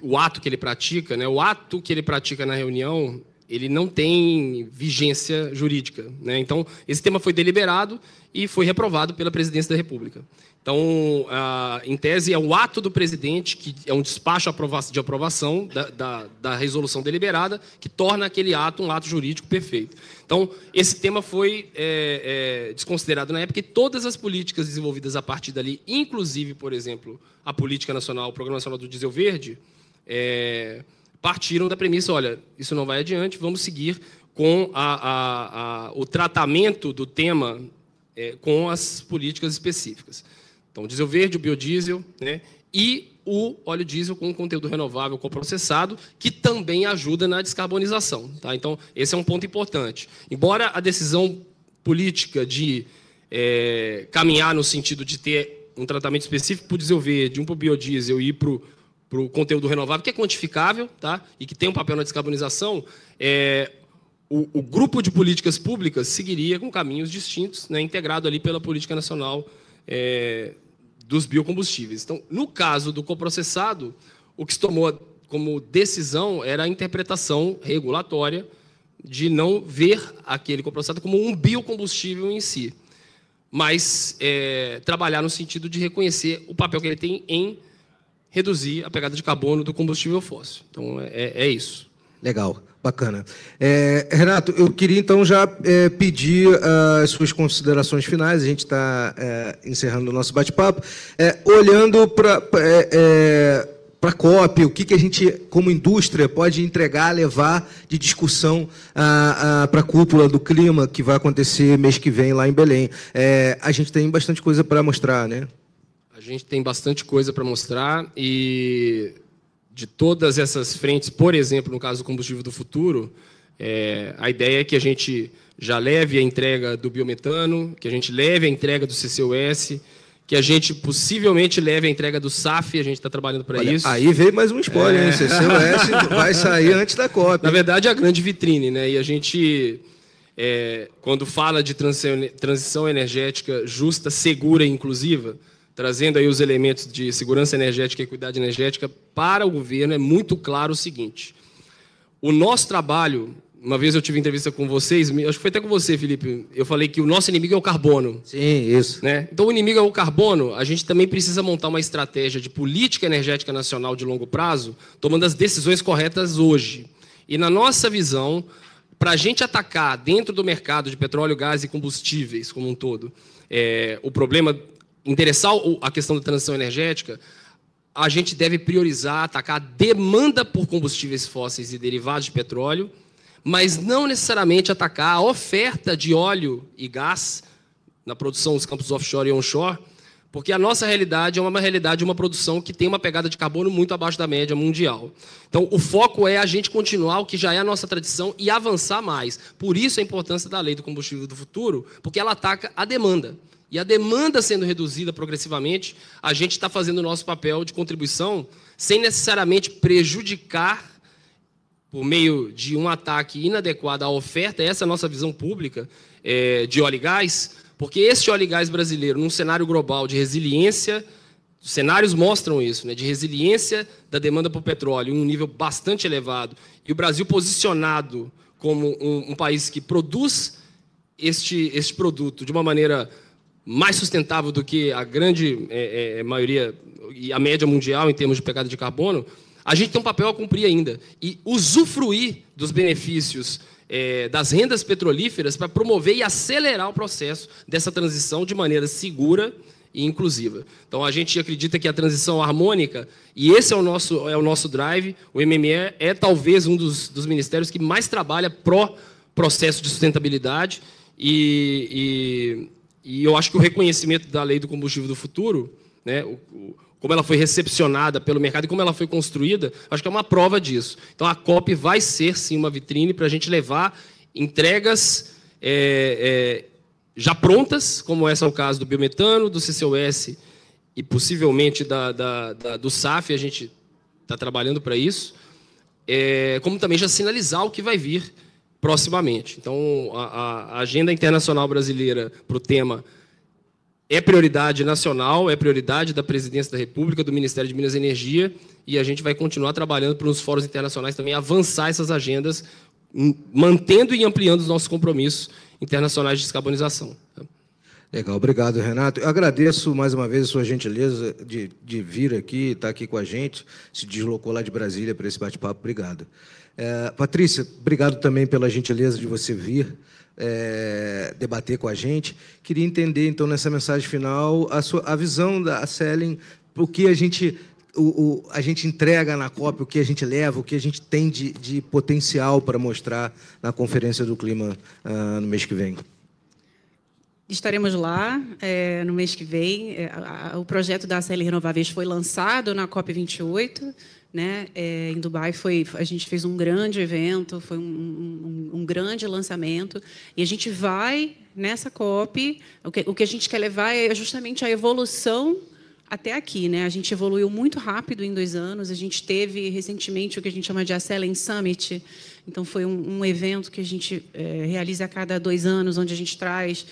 o ato que ele pratica, né, o ato que ele pratica na reunião, ele não tem vigência jurídica, né? Então, esse tema foi deliberado e foi reprovado pela Presidência da República. Então, em tese, é o ato do presidente, que é um despacho de aprovação da resolução deliberada, que torna aquele ato um ato jurídico perfeito. Então, esse tema foi desconsiderado na época, e todas as políticas desenvolvidas a partir dali, inclusive, por exemplo, a política nacional, o Programa Nacional do Diesel Verde, partiram da premissa, olha, isso não vai adiante, vamos seguir com o tratamento do tema com as políticas específicas. Então, o diesel verde, o biodiesel, né, e o óleo diesel com conteúdo renovável coprocessado, que também ajuda na descarbonização. Tá? Então, esse é um ponto importante. Embora a decisão política de caminhar no sentido de ter um tratamento específico para o diesel verde, um para o biodiesel e para o conteúdo renovável, que é quantificável, tá? E que tem um papel na descarbonização, o grupo de políticas públicas seguiria com caminhos distintos, né, integrado ali pela Política Nacional dos Biocombustíveis. Então, no caso do coprocessado, o que se tomou como decisão era a interpretação regulatória de não ver aquele coprocessado como um biocombustível em si, mas trabalhar no sentido de reconhecer o papel que ele tem em reduzir a pegada de carbono do combustível fóssil. Então, é isso. Legal, bacana. Renato, eu queria então já pedir as suas considerações finais. A gente está encerrando o nosso bate-papo. Olhando para a COP, o que a gente, como indústria, pode entregar, levar de discussão para a cúpula do clima, que vai acontecer mês que vem lá em Belém. A gente tem bastante coisa para mostrar, né? A gente tem bastante coisa para mostrar e de todas essas frentes, por exemplo, no caso do combustível do futuro, a ideia é que a gente já leve a entrega do biometano, que a gente leve a entrega do CCUS, que a gente possivelmente leve a entrega do SAF, a gente está trabalhando para isso. Aí veio mais um spoiler, hein? CCUS vai sair antes da COP. Na verdade, é a grande vitrine, né? E a gente, quando fala de transição energética justa, segura e inclusiva, trazendo aí os elementos de segurança energética e equidade energética para o governo, é muito claro o seguinte: o nosso trabalho, uma vez eu tive entrevista com vocês, acho que foi até com você, Felipe, eu falei que o nosso inimigo é o carbono. Sim, isso. Né? Então, o inimigo é o carbono, a gente também precisa montar uma estratégia de política energética nacional de longo prazo, tomando as decisões corretas hoje. E, na nossa visão, para a gente atacar dentro do mercado de petróleo, gás e combustíveis como um todo, o problema, interessar a questão da transição energética, a gente deve priorizar, atacar a demanda por combustíveis fósseis e derivados de petróleo, mas não necessariamente atacar a oferta de óleo e gás na produção dos campos offshore e onshore, porque a nossa realidade é uma realidade de uma produção que tem uma pegada de carbono muito abaixo da média mundial. Então, o foco é a gente continuar o que já é a nossa tradição e avançar mais. Por isso a importância da lei do combustível do futuro, porque ela ataca a demanda. E a demanda sendo reduzida progressivamente, a gente está fazendo o nosso papel de contribuição sem necessariamente prejudicar, por meio de um ataque inadequado à oferta, essa é a nossa visão pública de óleo e gás, porque esse óleo e gás brasileiro, num cenário global de resiliência, os cenários mostram isso, né, de resiliência da demanda por petróleo em um nível bastante elevado, e o Brasil posicionado como um país que produz este produto de uma maneira mais sustentável do que a grande maioria e a média mundial em termos de pegada de carbono, a gente tem um papel a cumprir ainda. E usufruir dos benefícios das rendas petrolíferas para promover e acelerar o processo dessa transição de maneira segura e inclusiva. Então, a gente acredita que a transição harmônica, e esse é o nosso drive, o MME é talvez um dos ministérios que mais trabalha pró-processo de sustentabilidade, e eu acho que o reconhecimento da Lei do Combustível do Futuro, né, como ela foi recepcionada pelo mercado e como ela foi construída, acho que é uma prova disso. Então, a COP vai ser, sim, uma vitrine para a gente levar entregas já prontas, como esse é o caso do biometano, do CCUS e possivelmente do SAF, a gente está trabalhando para isso, como também já sinalizar o que vai vir proximamente. Então, a agenda internacional brasileira para o tema é prioridade nacional, é prioridade da Presidência da República, do Ministério de Minas e Energia, e a gente vai continuar trabalhando para os fóruns internacionais também avançar essas agendas, mantendo e ampliando os nossos compromissos internacionais de descarbonização. Legal, obrigado, Renato. Eu agradeço mais uma vez a sua gentileza de vir aqui, estar aqui com a gente, se deslocou lá de Brasília para esse bate-papo. Obrigado. Patrícia, obrigado também pela gentileza de você vir debater com a gente. Queria entender, então, nessa mensagem final, a visão da Acelen, o que a gente entrega na COP, o que a gente leva, o que a gente tem de potencial para mostrar na Conferência do Clima no mês que vem. Estaremos lá no mês que vem. O projeto da Acelen Renováveis foi lançado na COP28, né? Em Dubai a gente fez um grande evento, foi um grande lançamento, e a gente vai nessa COP. O que a gente quer levar é justamente a evolução até aqui, né? A gente evoluiu muito rápido em 2 anos. A gente teve recentemente o que a gente chama de Acelen Summit. Então, foi um evento que a gente realiza a cada 2 anos, onde a gente traz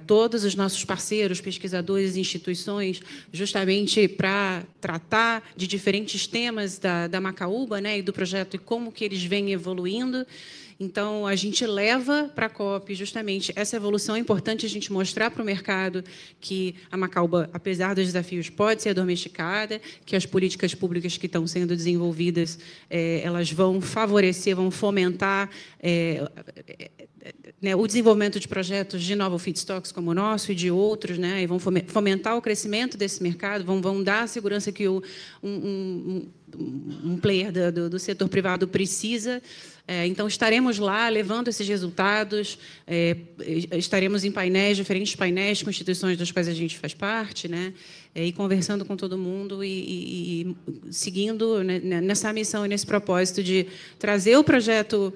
todos os nossos parceiros, pesquisadores e instituições, justamente para tratar de diferentes temas da Macaúba, né, e do projeto, e como que eles vêm evoluindo. Então, a gente leva para a COP justamente essa evolução. É importante a gente mostrar para o mercado que a Macaúba, apesar dos desafios, pode ser domesticada, que as políticas públicas que estão sendo desenvolvidas, elas vão favorecer, vão fomentar o desenvolvimento de projetos de novel feedstocks como o nosso e de outros, né, e vão fomentar o crescimento desse mercado, vão dar a segurança que um player do setor privado precisa. Então, estaremos lá levando esses resultados, estaremos em diferentes painéis com instituições das quais a gente faz parte, né, e conversando com todo mundo e seguindo, né, nessa missão e nesse propósito de trazer o projeto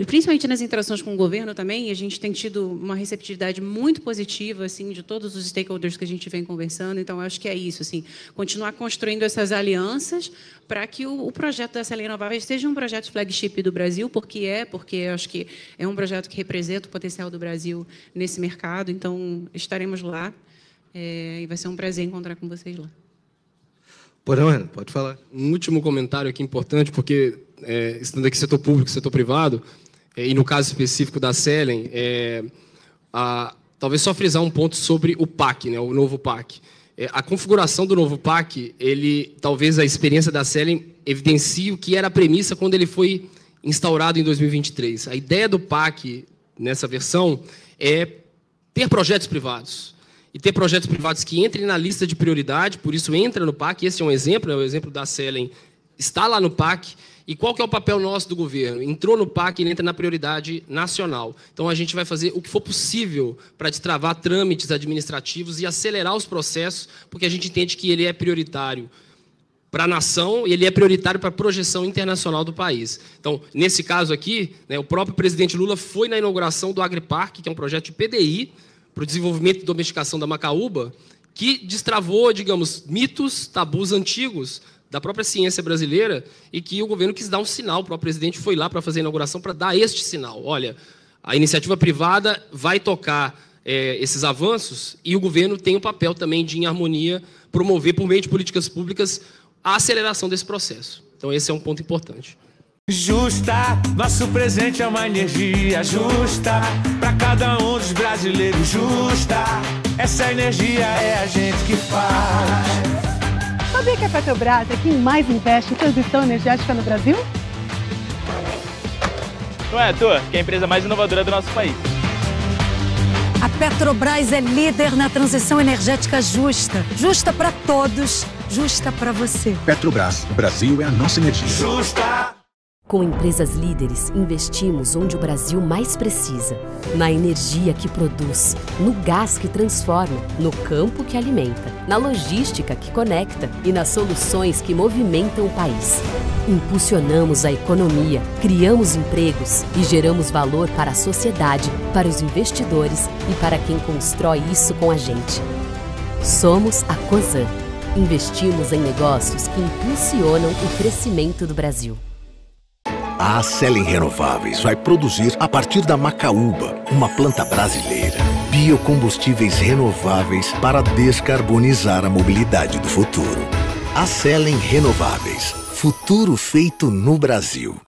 principalmente nas interações com o governo também. A gente tem tido uma receptividade muito positiva, assim, de todos os stakeholders que a gente vem conversando. Então, acho que é isso, assim, continuar construindo essas alianças para que o projeto da Acelen Renováveis seja um projeto flagship do Brasil, porque acho que é um projeto que representa o potencial do Brasil nesse mercado. Então, estaremos lá e vai ser um prazer encontrar com vocês lá. Pode falar. Um último comentário aqui importante, porque estando aqui setor público, setor privado, e no caso específico da Acelen, talvez só frisar um ponto sobre o PAC, né, o novo PAC. A configuração do novo PAC, talvez a experiência da Acelen evidencie o que era a premissa quando ele foi instaurado em 2023. A ideia do PAC, nessa versão, é ter projetos privados. E ter projetos privados que entrem na lista de prioridade, por isso entra no PAC. Esse é um exemplo, o exemplo da Acelen está lá no PAC. E qual que é o papel nosso do governo? Entrou no PAC e entra na prioridade nacional. Então, a gente vai fazer o que for possível para destravar trâmites administrativos e acelerar os processos, porque a gente entende que ele é prioritário para a nação e ele é prioritário para a projeção internacional do país. Então, nesse caso aqui, né, o próprio presidente Lula foi na inauguração do AgriPark, que é um projeto de PDI, para o desenvolvimento e domesticação da Macaúba, que destravou, digamos, mitos, tabus antigos da própria ciência brasileira, e que o governo quis dar um sinal. O próprio presidente foi lá para fazer a inauguração para dar este sinal. Olha, a iniciativa privada vai tocar esses avanços, e o governo tem o papel também de, em harmonia, promover, por meio de políticas públicas, a aceleração desse processo. Então, esse é um ponto importante. Justa, nosso presente é uma energia justa pra cada um dos brasileiros. Justa, essa energia é a gente que faz. Sabia que a Petrobras é quem mais investe em transição energética no Brasil? Não é à toa que é a empresa mais inovadora do nosso país. A Petrobras é líder na transição energética justa. Justa para todos, justa para você. Petrobras, o Brasil é a nossa energia. Justa! Com empresas líderes, investimos onde o Brasil mais precisa. Na energia que produz, no gás que transforma, no campo que alimenta, na logística que conecta e nas soluções que movimentam o país. Impulsionamos a economia, criamos empregos e geramos valor para a sociedade, para os investidores e para quem constrói isso com a gente. Somos a Cosan. Investimos em negócios que impulsionam o crescimento do Brasil. A Acelen Renováveis vai produzir a partir da macaúba, uma planta brasileira, biocombustíveis renováveis para descarbonizar a mobilidade do futuro. Acelen Renováveis, futuro feito no Brasil.